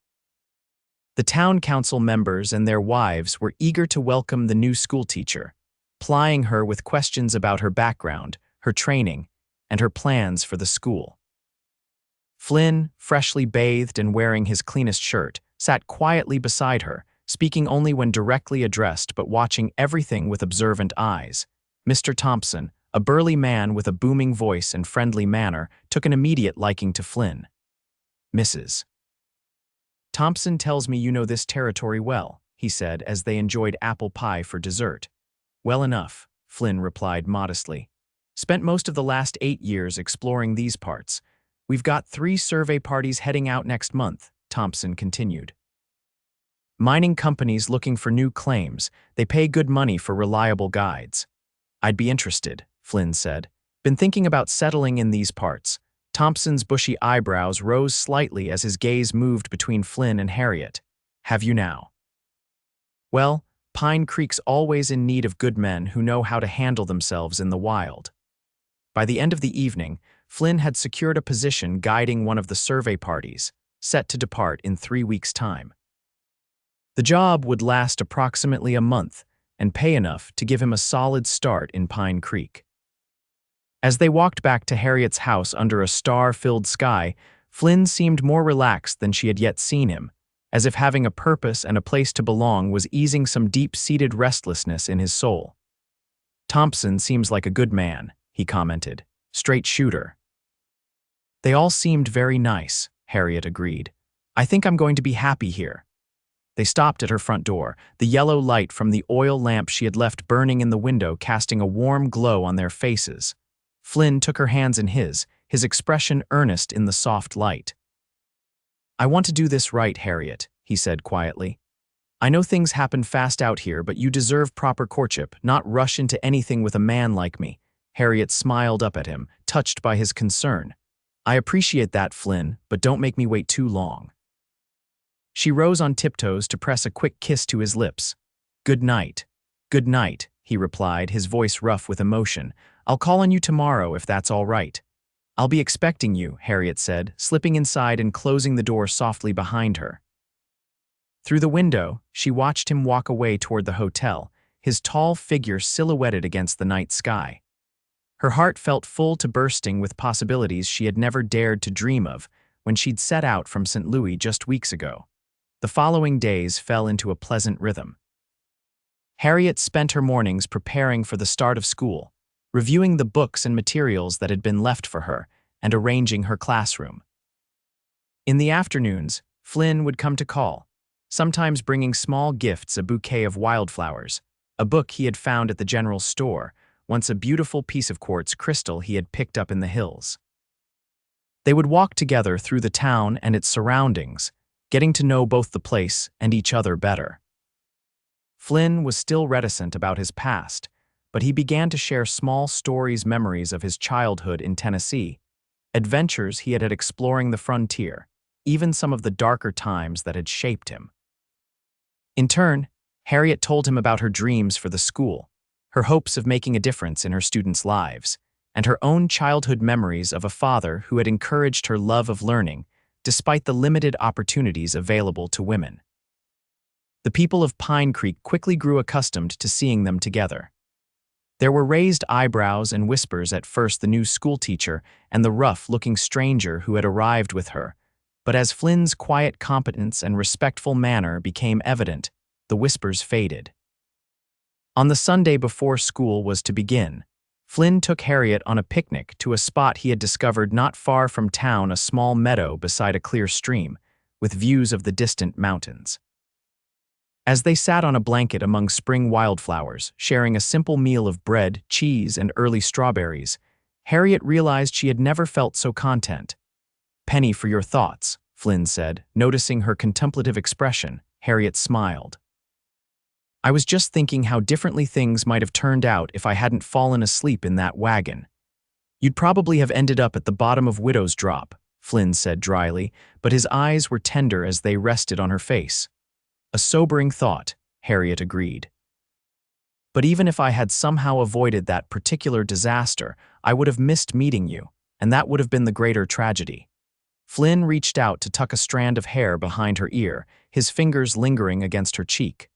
The town council members and their wives were eager to welcome the new schoolteacher, plying her with questions about her background, her training, and her plans for the school. Flynn, freshly bathed and wearing his cleanest shirt, sat quietly beside her, speaking only when directly addressed but watching everything with observant eyes. Mr. Thompson, a burly man with a booming voice and friendly manner, took an immediate liking to Flynn. "Mrs. Thompson tells me you know this territory well," he said as they enjoyed apple pie for dessert. "Well enough," Flynn replied modestly. "Spent most of the last 8 years exploring these parts. We've got 3 survey parties heading out next month," Thompson continued. "Mining companies looking for new claims. They pay good money for reliable guides." "I'd be interested," Flynn said. "Been thinking about settling in these parts." Thompson's bushy eyebrows rose slightly as his gaze moved between Flynn and Harriet. "Have you now?" "Well, Pine Creek's always in need of good men who know how to handle themselves in the wild." By the end of the evening, Flynn had secured a position guiding one of the survey parties, set to depart in 3 weeks' time. The job would last approximately a month and pay enough to give him a solid start in Pine Creek. As they walked back to Harriet's house under a star-filled sky, Flynn seemed more relaxed than she had yet seen him, as if having a purpose and a place to belong was easing some deep-seated restlessness in his soul. "Thompson seems like a good man," he commented. "Straight shooter." "They all seemed very nice," Harriet agreed. "I think I'm going to be happy here." They stopped at her front door, the yellow light from the oil lamp she had left burning in the window casting a warm glow on their faces. Flynn took her hands in his expression earnest in the soft light. "I want to do this right, Harriet," he said quietly. "I know things happen fast out here, but you deserve proper courtship, not rush into anything with a man like me." Harriet smiled up at him, touched by his concern. "I appreciate that, Flynn, but don't make me wait too long." She rose on tiptoes to press a quick kiss to his lips. "Good night." "Good night," he replied, his voice rough with emotion. "I'll call on you tomorrow if that's all right." "I'll be expecting you," Harriet said, slipping inside and closing the door softly behind her. Through the window, she watched him walk away toward the hotel, his tall figure silhouetted against the night sky. Her heart felt full to bursting with possibilities she had never dared to dream of when she'd set out from St. Louis just weeks ago. The following days fell into a pleasant rhythm. Harriet spent her mornings preparing for the start of school, reviewing the books and materials that had been left for her, and arranging her classroom. In the afternoons, Flynn would come to call, sometimes bringing small gifts, a bouquet of wildflowers, a book he had found at the general store, once a beautiful piece of quartz crystal he had picked up in the hills. They would walk together through the town and its surroundings, getting to know both the place and each other better. Flynn was still reticent about his past, but he began to share small memories of his childhood in Tennessee, adventures he had had exploring the frontier, even some of the darker times that had shaped him. In turn, Harriet told him about her dreams for the school, her hopes of making a difference in her students' lives, and her own childhood memories of a father who had encouraged her love of learning despite the limited opportunities available to women. The people of Pine Creek quickly grew accustomed to seeing them together. There were raised eyebrows and whispers at first, the new schoolteacher and the rough-looking stranger who had arrived with her, but as Flynn's quiet competence and respectful manner became evident, the whispers faded. On the Sunday before school was to begin, Flynn took Harriet on a picnic to a spot he had discovered not far from town, a small meadow beside a clear stream, with views of the distant mountains. As they sat on a blanket among spring wildflowers, sharing a simple meal of bread, cheese, and early strawberries, Harriet realized she had never felt so content. "Penny for your thoughts," Flynn said. Noticing her contemplative expression, Harriet smiled. "I was just thinking how differently things might have turned out if I hadn't fallen asleep in that wagon. You'd probably have ended up at the bottom of Widow's Drop," Flynn said dryly, but his eyes were tender as they rested on her face. "A sobering thought," Harriet agreed. "But even if I had somehow avoided that particular disaster, I would have missed meeting you, and that would have been the greater tragedy." Flynn reached out to tuck a strand of hair behind her ear, his fingers lingering against her cheek.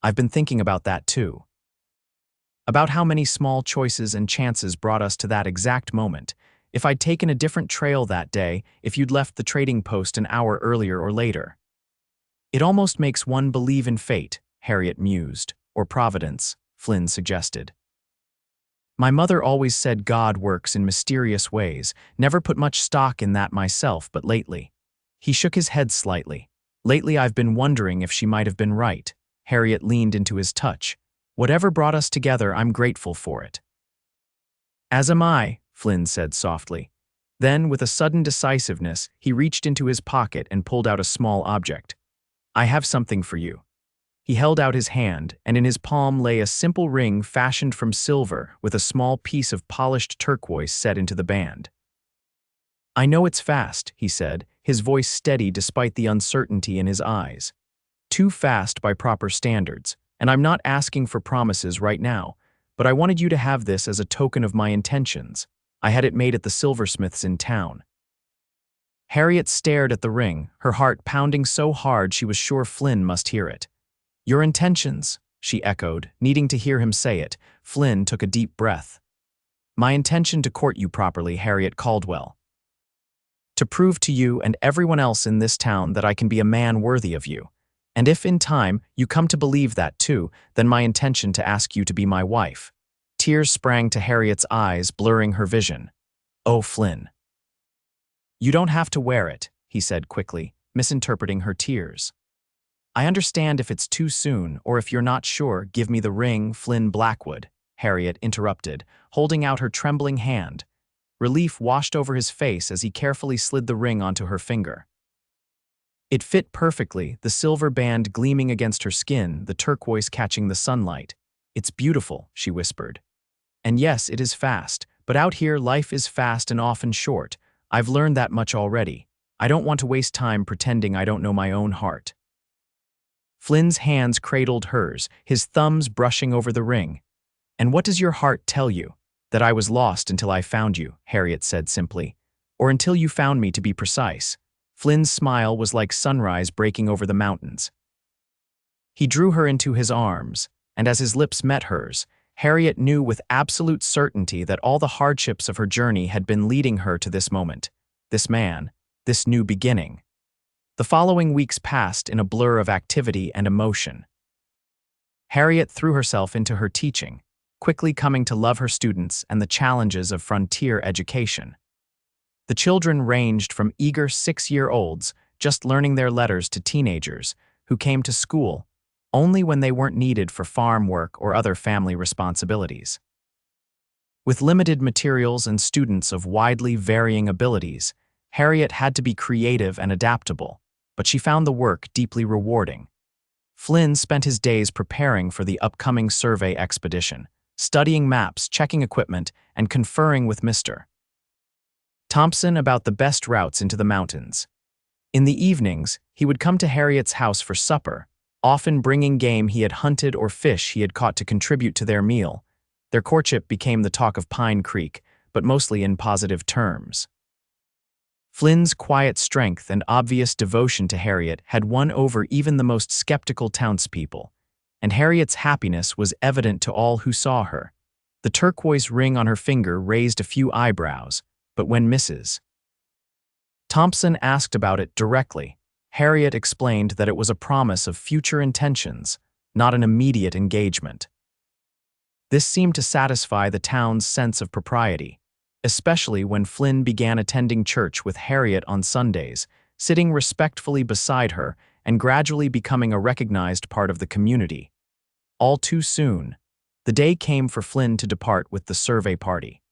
"I've been thinking about that too. About how many small choices and chances brought us to that exact moment. If I'd taken a different trail that day, if you'd left the trading post an hour earlier or later. It almost makes one believe in fate," Harriet mused, "or providence," Flynn suggested. "My mother always said God works in mysterious ways, never put much stock in that myself, but lately." He shook his head slightly. "Lately I've been wondering if she might have been right." Harriet leaned into his touch. "Whatever brought us together, I'm grateful for it." "As am I," Flynn said softly. Then, with a sudden decisiveness, he reached into his pocket and pulled out a small object. "I have something for you." He held out his hand, and in his palm lay a simple ring fashioned from silver with a small piece of polished turquoise set into the band. "I know it's fast," he said, his voice steady despite the uncertainty in his eyes. "Too fast by proper standards, and I'm not asking for promises right now, but I wanted you to have this as a token of my intentions. I had it made at the silversmith's in town." Harriet stared at the ring, her heart pounding so hard she was sure Flynn must hear it. Your intentions, she echoed, needing to hear him say it. Flynn took a deep breath. My intention to court you properly, Harriet Caldwell. To prove to you and everyone else in this town that I can be a man worthy of you. And if in time you come to believe that too, then my intention to ask you to be my wife. Tears sprang to Harriet's eyes, blurring her vision. Oh, Flynn. You don't have to wear it, he said quickly, misinterpreting her tears. I understand if it's too soon, or if you're not sure, give me the ring, Flynn Blackwood, Harriet interrupted, holding out her trembling hand. Relief washed over his face as he carefully slid the ring onto her finger. It fit perfectly, the silver band gleaming against her skin, the turquoise catching the sunlight. It's beautiful, she whispered. And yes, it is fast, but out here life is fast and often short. I've learned that much already. I don't want to waste time pretending I don't know my own heart. Flynn's hands cradled hers, his thumbs brushing over the ring. And what does your heart tell you? That I was lost until I found you, Harriet said simply. Or until you found me, to be precise. Flynn's smile was like sunrise breaking over the mountains. He drew her into his arms, and as his lips met hers, Harriet knew with absolute certainty that all the hardships of her journey had been leading her to this moment, this man, this new beginning. The following weeks passed in a blur of activity and emotion. Harriet threw herself into her teaching, quickly coming to love her students and the challenges of frontier education. The children ranged from eager 6-year-olds just learning their letters to teenagers who came to school only when they weren't needed for farm work or other family responsibilities. With limited materials and students of widely varying abilities, Harriet had to be creative and adaptable, but she found the work deeply rewarding. Flynn spent his days preparing for the upcoming survey expedition, studying maps, checking equipment, and conferring with Mr. Thompson about the best routes into the mountains. In the evenings, he would come to Harriet's house for supper, often bringing game he had hunted or fish he had caught to contribute to their meal. Their courtship became the talk of Pine Creek, but mostly in positive terms. Flynn's quiet strength and obvious devotion to Harriet had won over even the most skeptical townspeople, and Harriet's happiness was evident to all who saw her. The turquoise ring on her finger raised a few eyebrows, but when Mrs. Thompson asked about it directly, Harriet explained that it was a promise of future intentions, not an immediate engagement. This seemed to satisfy the town's sense of propriety, especially when Flynn began attending church with Harriet on Sundays, sitting respectfully beside her and gradually becoming a recognized part of the community. All too soon, the day came for Flynn to depart with the survey party.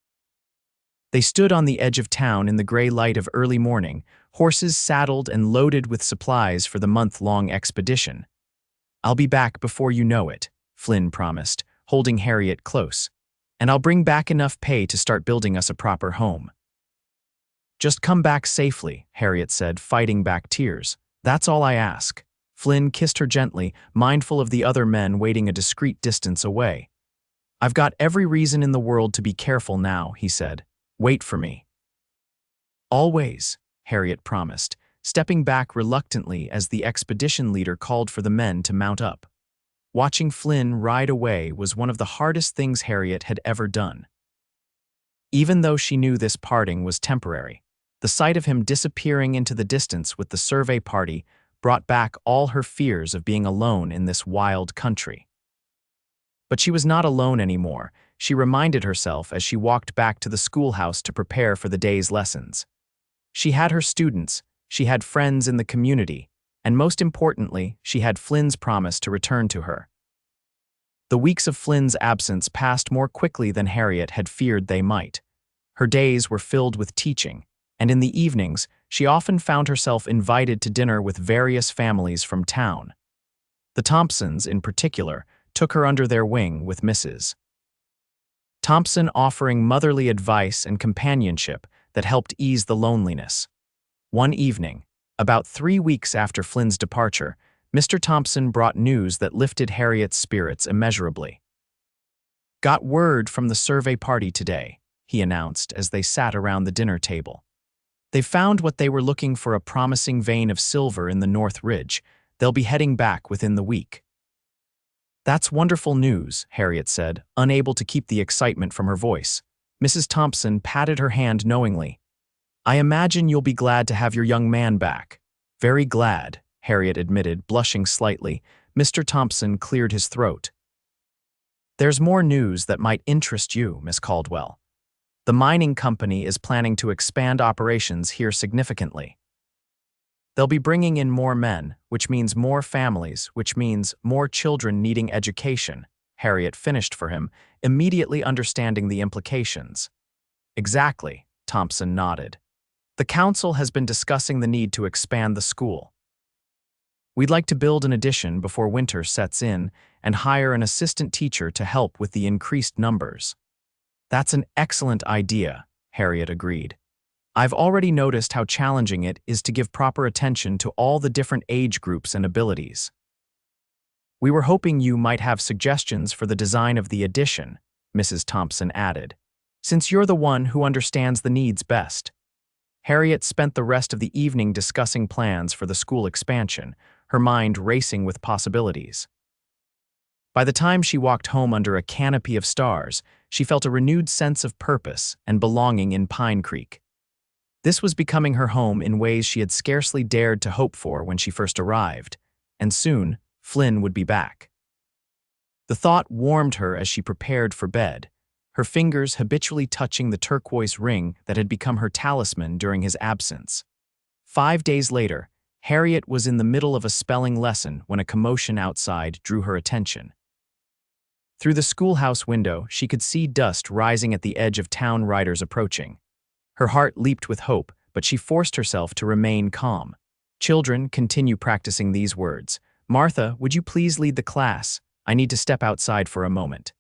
They stood on the edge of town in the gray light of early morning, horses saddled and loaded with supplies for the month-long expedition. I'll be back before you know it, Flynn promised, holding Harriet close. And I'll bring back enough pay to start building us a proper home. Just come back safely, Harriet said, fighting back tears. That's all I ask. Flynn kissed her gently, mindful of the other men waiting a discreet distance away. I've got every reason in the world to be careful now, he said. Wait for me. Always, Harriet promised, stepping back reluctantly as the expedition leader called for the men to mount up. Watching Flynn ride away was one of the hardest things Harriet had ever done. Even though she knew this parting was temporary, the sight of him disappearing into the distance with the survey party brought back all her fears of being alone in this wild country. But she was not alone anymore, she reminded herself as she walked back to the schoolhouse to prepare for the day's lessons. She had her students, she had friends in the community, and most importantly, she had Flynn's promise to return to her. The weeks of Flynn's absence passed more quickly than Harriet had feared they might. Her days were filled with teaching, and in the evenings, she often found herself invited to dinner with various families from town. The Thompsons, in particular, took her under their wing with Mrs. Thompson offering motherly advice and companionship that helped ease the loneliness. One evening, about 3 weeks after Flynn's departure, Mr. Thompson brought news that lifted Harriet's spirits immeasurably. Got word from the survey party today, he announced as they sat around the dinner table. They found what they were looking for, a promising vein of silver in the North Ridge. They'll be heading back within the week. That's wonderful news, Harriet said, unable to keep the excitement from her voice. Mrs. Thompson patted her hand knowingly. I imagine you'll be glad to have your young man back. Very glad, Harriet admitted, blushing slightly. Mr. Thompson cleared his throat. There's more news that might interest you, Miss Caldwell. The mining company is planning to expand operations here significantly. They'll be bringing in more men, which means more families, which means more children needing education, Harriet finished for him, immediately understanding the implications. Exactly, Thompson nodded. The council has been discussing the need to expand the school. We'd like to build an addition before winter sets in and hire an assistant teacher to help with the increased numbers. That's an excellent idea, Harriet agreed. I've already noticed how challenging it is to give proper attention to all the different age groups and abilities. We were hoping you might have suggestions for the design of the addition, Mrs. Thompson added, since you're the one who understands the needs best. Harriet spent the rest of the evening discussing plans for the school expansion, her mind racing with possibilities. By the time she walked home under a canopy of stars, she felt a renewed sense of purpose and belonging in Pine Creek. This was becoming her home in ways she had scarcely dared to hope for when she first arrived, and soon Flynn would be back. The thought warmed her as she prepared for bed, her fingers habitually touching the turquoise ring that had become her talisman during his absence. 5 days later, Harriet was in the middle of a spelling lesson when a commotion outside drew her attention. Through the schoolhouse window, she could see dust rising at the edge of town riders approaching. Her heart leaped with hope, but she forced herself to remain calm. Children, continue practicing these words. Martha, would you please lead the class? I need to step outside for a moment.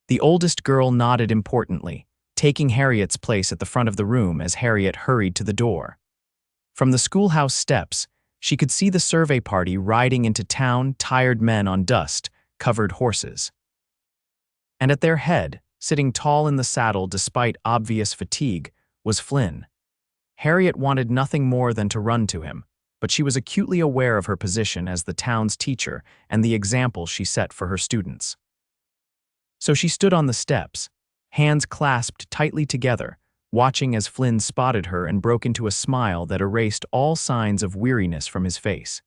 The oldest girl nodded importantly, taking Harriet's place at the front of the room as Harriet hurried to the door. From the schoolhouse steps, she could see the survey party riding into town, tired men on dust-covered horses. And at their head, sitting tall in the saddle despite obvious fatigue, was Flynn. Harriet wanted nothing more than to run to him, but she was acutely aware of her position as the town's teacher and the example she set for her students. So she stood on the steps, hands clasped tightly together, watching as Flynn spotted her and broke into a smile that erased all signs of weariness from his face.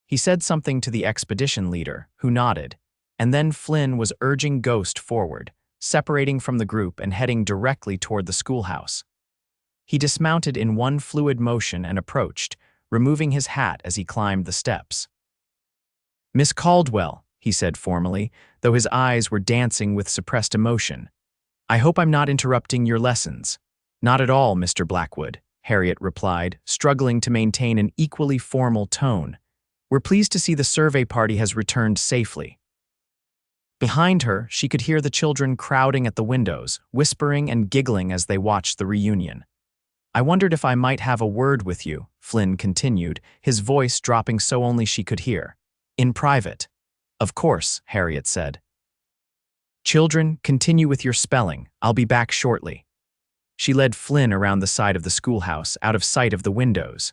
He said something to the expedition leader, who nodded, and then Flynn was urging Ghost forward, separating from the group and heading directly toward the schoolhouse. He dismounted in one fluid motion and approached, removing his hat as he climbed the steps. Miss Caldwell, he said formally, though his eyes were dancing with suppressed emotion. I hope I'm not interrupting your lessons. Not at all, Mr. Blackwood, Harriet replied, struggling to maintain an equally formal tone. We're pleased to see the survey party has returned safely. Behind her, she could hear the children crowding at the windows, whispering and giggling as they watched the reunion. I wondered if I might have a word with you, Flynn continued, his voice dropping so only she could hear. In private. Of course, Harriet said. Children, continue with your spelling. I'll be back shortly. She led Flynn around the side of the schoolhouse, out of sight of the windows.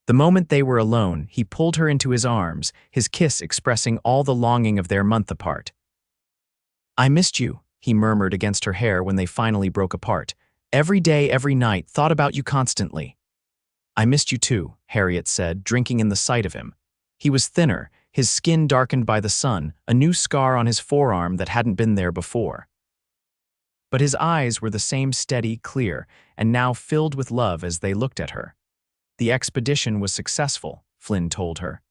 The moment they were alone, he pulled her into his arms, his kiss expressing all the longing of their month apart. I missed you, he murmured against her hair when they finally broke apart. Every day, every night, thought about you constantly. I missed you too, Harriet said, drinking in the sight of him. He was thinner, his skin darkened by the sun, a new scar on his forearm that hadn't been there before. But his eyes were the same steady, clear, and now filled with love as they looked at her. The expedition was successful, Flynn told her.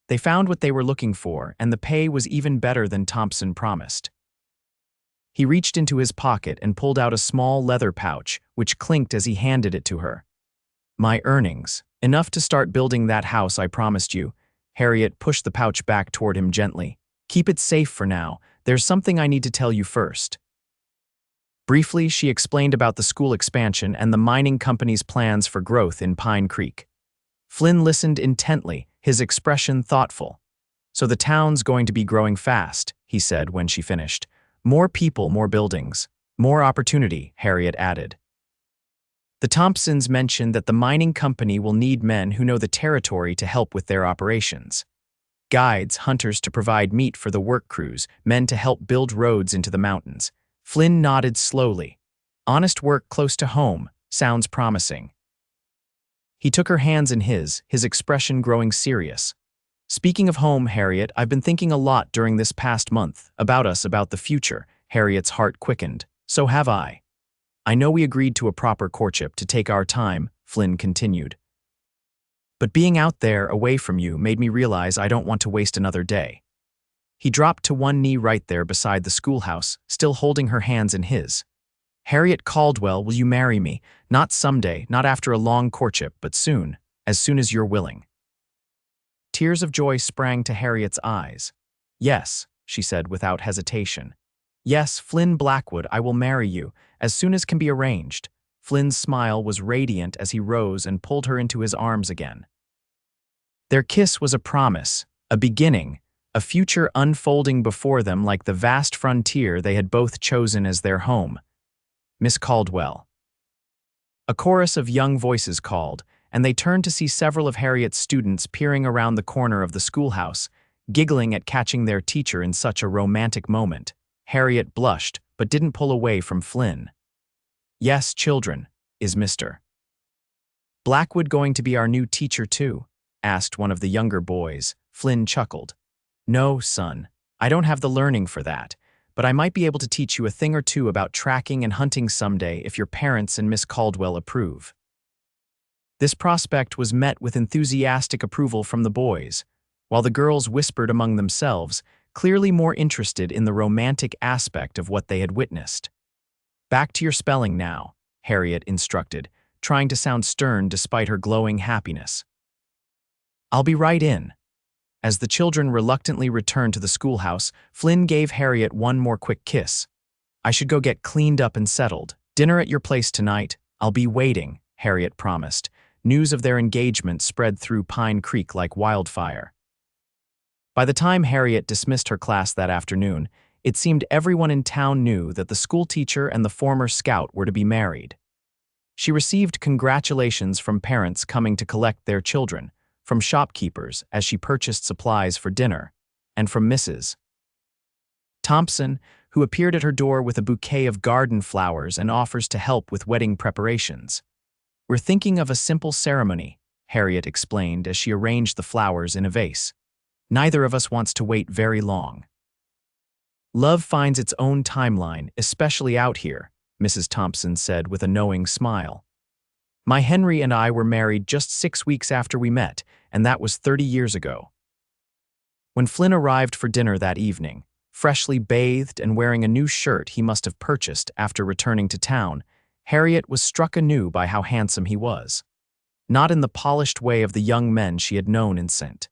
They found what they were looking for, and the pay was even better than Thompson promised. He reached into his pocket and pulled out a small leather pouch, which clinked as he handed it to her. My earnings, enough to start building that house I promised you. Harriet pushed the pouch back toward him gently. Keep it safe for now. There's something I need to tell you first. Briefly, she explained about the school expansion and the mining company's plans for growth in Pine Creek. Flynn listened intently, his expression thoughtful. So the town's going to be growing fast, he said when she finished. More people, more buildings, more opportunity, Harriet added. The Thompsons mentioned that the mining company will need men who know the territory to help with their operations. Guides, hunters to provide meat for the work crews, men to help build roads into the mountains. Flynn nodded slowly. Honest work close to home sounds promising. He took her hands in his expression growing serious. Speaking of home, Harriet, I've been thinking a lot during this past month about us, about the future. Harriet's heart quickened. So have I. I know we agreed to a proper courtship to take our time, Flynn continued. But being out there, away from you, made me realize I don't want to waste another day. He dropped to one knee right there beside the schoolhouse, still holding her hands in his. Harriet Caldwell, will you marry me? Not someday, not after a long courtship, but soon as you're willing. Tears of joy sprang to Harriet's eyes. Yes, she said without hesitation. Yes, Flynn Blackwood, I will marry you, as soon as can be arranged. Flynn's smile was radiant as he rose and pulled her into his arms again. Their kiss was a promise, a beginning, a future unfolding before them like the vast frontier they had both chosen as their home. Miss Caldwell. A chorus of young voices called, and they turned to see several of Harriet's students peering around the corner of the schoolhouse, giggling at catching their teacher in such a romantic moment. Harriet blushed, but didn't pull away from Flynn. Yes, children, is Mr. Blackwood going to be our new teacher too? Asked one of the younger boys. Flynn chuckled. No, son, I don't have the learning for that, but I might be able to teach you a thing or two about tracking and hunting someday if your parents and Miss Caldwell approve. This prospect was met with enthusiastic approval from the boys, while the girls whispered among themselves, clearly more interested in the romantic aspect of what they had witnessed. Back to your spelling now, Harriet instructed, trying to sound stern despite her glowing happiness. I'll be right in. As the children reluctantly returned to the schoolhouse, Flynn gave Harriet one more quick kiss. I should go get cleaned up and settled. Dinner at your place tonight. I'll be waiting, Harriet promised. News of their engagement spread through Pine Creek like wildfire. By the time Harriet dismissed her class that afternoon, it seemed everyone in town knew that the schoolteacher and the former scout were to be married. She received congratulations from parents coming to collect their children, from shopkeepers as she purchased supplies for dinner, and from Mrs. Thompson, who appeared at her door with a bouquet of garden flowers and offers to help with wedding preparations. We're thinking of a simple ceremony, Harriet explained as she arranged the flowers in a vase. Neither of us wants to wait very long. Love finds its own timeline, especially out here, Mrs. Thompson said with a knowing smile. My Henry and I were married just 6 weeks after we met, and that was 30 years ago. When Flynn arrived for dinner that evening, freshly bathed and wearing a new shirt he must have purchased after returning to town, Harriet was struck anew by how handsome he was. Not in the polished way of the young men she had known in St.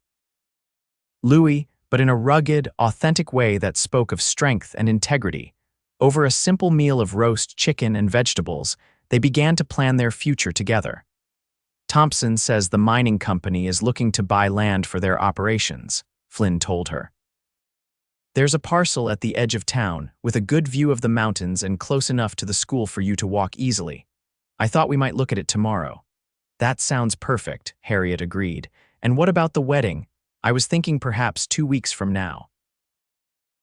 Louis, but in a rugged, authentic way that spoke of strength and integrity. Over a simple meal of roast chicken and vegetables, they began to plan their future together. Thompson says the mining company is looking to buy land for their operations, Flynn told her. There's a parcel at the edge of town, with a good view of the mountains and close enough to the school for you to walk easily. I thought we might look at it tomorrow. That sounds perfect, Harriet agreed. And what about the wedding? I was thinking perhaps 2 weeks from now.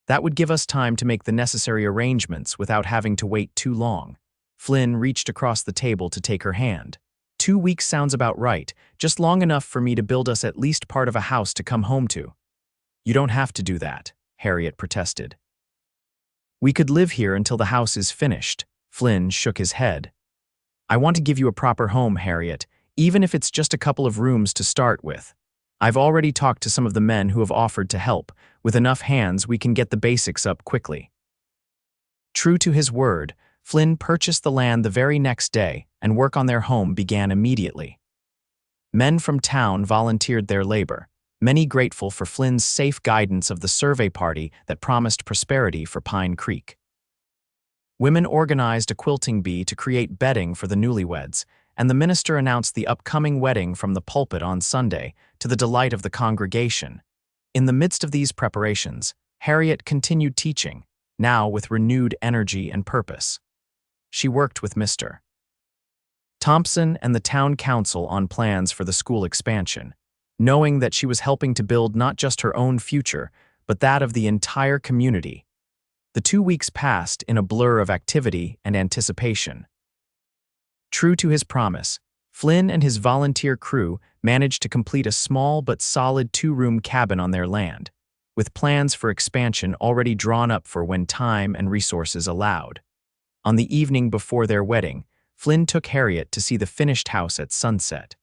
That would give us time to make the necessary arrangements without having to wait too long. Flynn reached across the table to take her hand. 2 weeks sounds about right, just long enough for me to build us at least part of a house to come home to. You don't have to do that, Harriet protested. We could live here until the house is finished. Flynn shook his head. I want to give you a proper home, Harriet, even if it's just a couple of rooms to start with. I've already talked to some of the men who have offered to help. With enough hands, we can get the basics up quickly. True to his word, Flynn purchased the land the very next day, and work on their home began immediately. Men from town volunteered their labor, many grateful for Flynn's safe guidance of the survey party that promised prosperity for Pine Creek. Women organized a quilting bee to create bedding for the newlyweds, and the minister announced the upcoming wedding from the pulpit on Sunday, to the delight of the congregation. In the midst of these preparations, Harriet continued teaching, now with renewed energy and purpose. She worked with Mr. Thompson and the town council on plans for the school expansion. knowing that she was helping to build not just her own future, but that of the entire community. The 2 weeks passed in a blur of activity and anticipation. True to his promise, Flynn and his volunteer crew managed to complete a small but solid 2-room cabin on their land, with plans for expansion already drawn up for when time and resources allowed. On the evening before their wedding, Flynn took Harriet to see the finished house at sunset.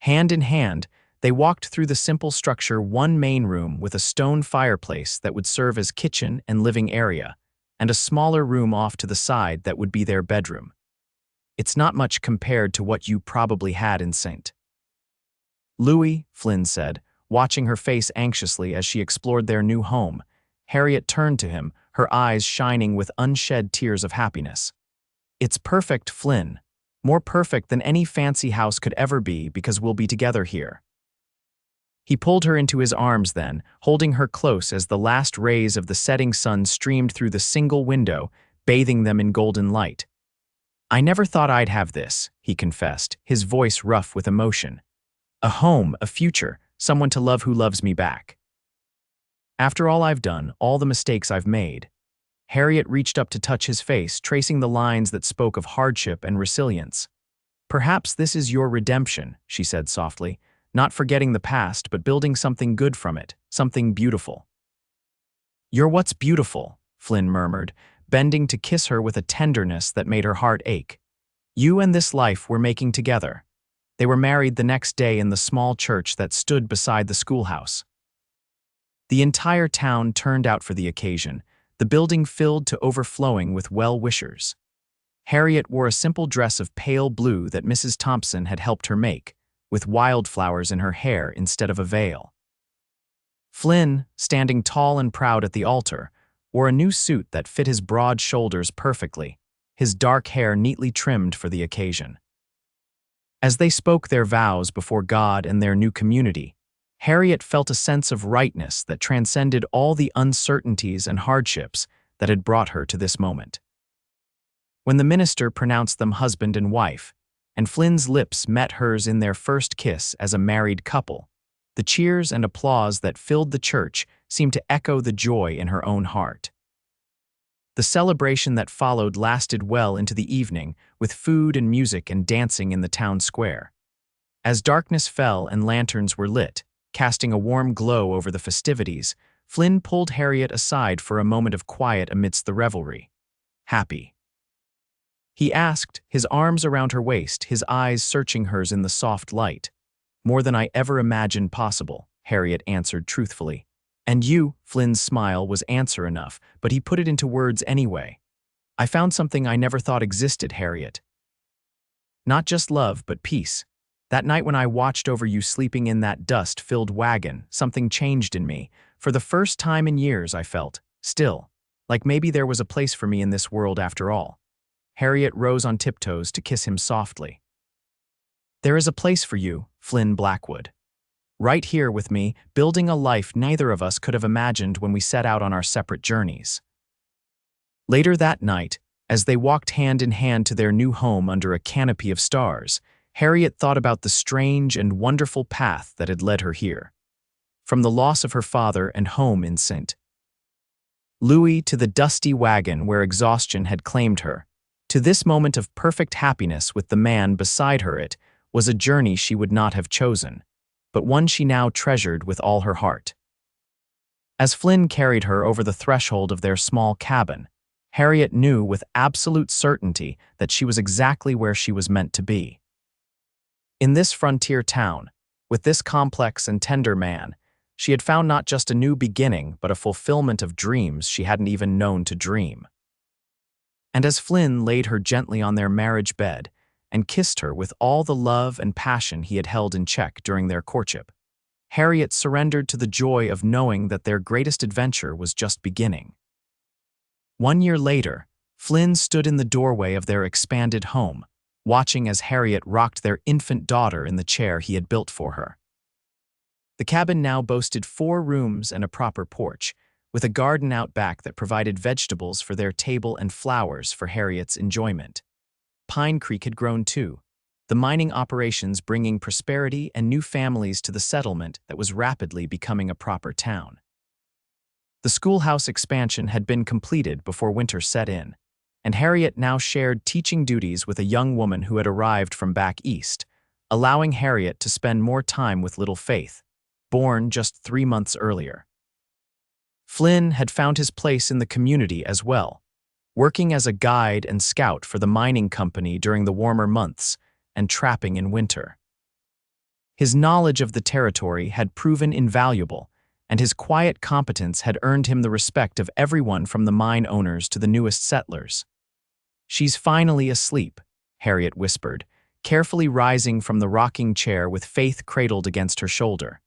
Hand in hand, they walked through the simple structure, one main room with a stone fireplace that would serve as kitchen and living area, and a smaller room off to the side that would be their bedroom. It's not much compared to what you probably had in St. Louis, Flynn said, watching her face anxiously as she explored their new home. Harriet turned to him, her eyes shining with unshed tears of happiness. It's perfect, Flynn. More perfect than any fancy house could ever be, because we'll be together here. He pulled her into his arms then, holding her close as the last rays of the setting sun streamed through the single window, bathing them in golden light. I never thought I'd have this, he confessed, his voice rough with emotion. A home, a future, someone to love who loves me back. After all I've done, all the mistakes I've made. Harriet reached up to touch his face, tracing the lines that spoke of hardship and resilience. Perhaps this is your redemption, she said softly, not forgetting the past but building something good from it, something beautiful. You're what's beautiful, Flynn murmured, bending to kiss her with a tenderness that made her heart ache. You and this life we're making together. They were married the next day in the small church that stood beside the schoolhouse. The entire town turned out for the occasion, the building filled to overflowing with well-wishers. Harriet wore a simple dress of pale blue that Mrs. Thompson had helped her make, with wildflowers in her hair instead of a veil. Flynn, standing tall and proud at the altar, wore a new suit that fit his broad shoulders perfectly, his dark hair neatly trimmed for the occasion. As they spoke their vows before God and their new community, Harriet felt a sense of rightness that transcended all the uncertainties and hardships that had brought her to this moment. When the minister pronounced them husband and wife, and Flynn's lips met hers in their first kiss as a married couple, the cheers and applause that filled the church seemed to echo the joy in her own heart. The celebration that followed lasted well into the evening, with food and music and dancing in the town square. As darkness fell and lanterns were lit, casting a warm glow over the festivities, Flynn pulled Harriet aside for a moment of quiet amidst the revelry. Happy? He asked, his arms around her waist, his eyes searching hers in the soft light. More than I ever imagined possible, Harriet answered truthfully. And you, Flynn's smile was answer enough, but he put it into words anyway. I found something I never thought existed, Harriet. Not just love, but peace. That night when I watched over you sleeping in that dust-filled wagon, something changed in me. For the first time in years I felt, still, like maybe there was a place for me in this world after all. Harriet rose on tiptoes to kiss him softly. There is a place for you, Flynn Blackwood. Right here with me, building a life neither of us could have imagined when we set out on our separate journeys. Later that night, as they walked hand in hand to their new home under a canopy of stars, Harriet thought about the strange and wonderful path that had led her here. From the loss of her father and home in St. Louis to the dusty wagon where exhaustion had claimed her, to this moment of perfect happiness with the man beside her, it was a journey she would not have chosen, but one she now treasured with all her heart. As Flynn carried her over the threshold of their small cabin, Harriet knew with absolute certainty that she was exactly where she was meant to be. In this frontier town, with this complex and tender man, she had found not just a new beginning, but a fulfillment of dreams she hadn't even known to dream. And as Flynn laid her gently on their marriage bed and kissed her with all the love and passion he had held in check during their courtship, Harriet surrendered to the joy of knowing that their greatest adventure was just beginning. 1 year later, Flynn stood in the doorway of their expanded home, watching as Harriet rocked their infant daughter in the chair he had built for her. The cabin now boasted 4 rooms and a proper porch, with a garden out back that provided vegetables for their table and flowers for Harriet's enjoyment. Pine Creek had grown too. the mining operations bringing prosperity and new families to the settlement that was rapidly becoming a proper town. The schoolhouse expansion had been completed before winter set in, and Harriet now shared teaching duties with a young woman who had arrived from back east, allowing Harriet to spend more time with little Faith, born just 3 months earlier. Flynn had found his place in the community as well, working as a guide and scout for the mining company during the warmer months and trapping in winter. His knowledge of the territory had proven invaluable, and his quiet competence had earned him the respect of everyone from the mine owners to the newest settlers. "She's finally asleep," Harriet whispered, carefully rising from the rocking chair with Faith cradled against her shoulder.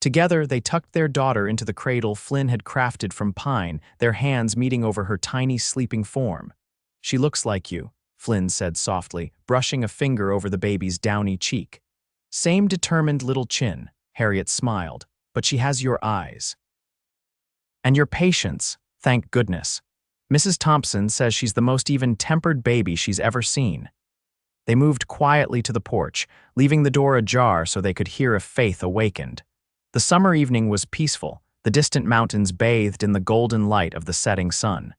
Together, they tucked their daughter into the cradle Flynn had crafted from pine, their hands meeting over her tiny sleeping form. "She looks like you," Flynn said softly, brushing a finger over the baby's downy cheek. "Same determined little chin," Harriet smiled, "but she has your eyes. And your patience, thank goodness. Mrs. Thompson says she's the most even-tempered baby she's ever seen." They moved quietly to the porch, leaving the door ajar so they could hear if Faith awakened. The summer evening was peaceful, the distant mountains bathed in the golden light of the setting sun.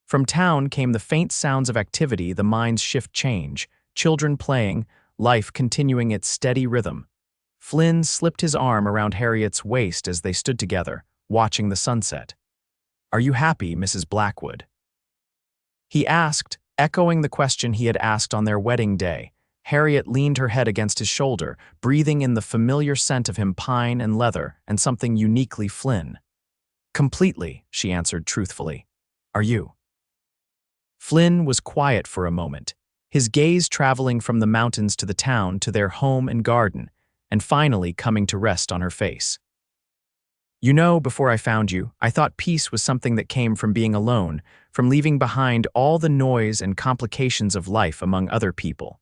From town came the faint sounds of activity, the mine's shift change, children playing, life continuing its steady rhythm. Flynn slipped his arm around Harriet's waist as they stood together, watching the sunset. "Are you happy, Mrs. Blackwood?" he asked, echoing the question he had asked on their wedding day. Harriet leaned her head against his shoulder, breathing in the familiar scent of him, pine and leather, and something uniquely Flynn. "Completely," she answered truthfully. "Are you?" Flynn was quiet for a moment, his gaze traveling from the mountains to the town to their home and garden, and finally coming to rest on her face. "You know, before I found you, I thought peace was something that came from being alone, from leaving behind all the noise and complications of life among other people.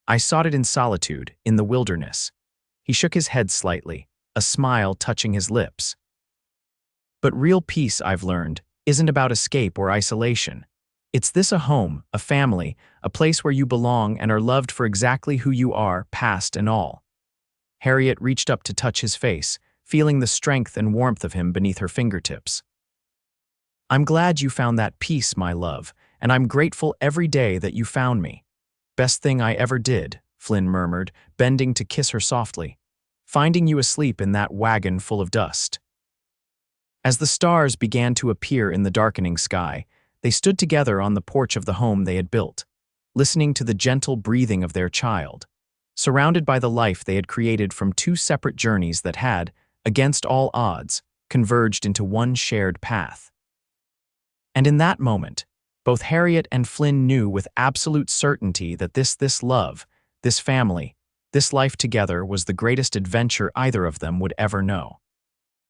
I sought it in solitude, in the wilderness." He shook his head slightly, a smile touching his lips. "But real peace, I've learned, isn't about escape or isolation. It's this: a home, a family, a place where you belong and are loved for exactly who you are, past and all." Harriet reached up to touch his face, feeling the strength and warmth of him beneath her fingertips. "I'm glad you found that peace, my love, and I'm grateful every day that you found me." "Best thing I ever did," Flynn murmured, bending to kiss her softly. "Finding you asleep in that wagon full of dust." As the stars began to appear in the darkening sky, they stood together on the porch of the home they had built, listening to the gentle breathing of their child, surrounded by the life they had created from 2 separate journeys that had, against all odds, converged into one shared path. And in that moment, both Harriet and Flynn knew with absolute certainty that this love, this family, this life together was the greatest adventure either of them would ever know.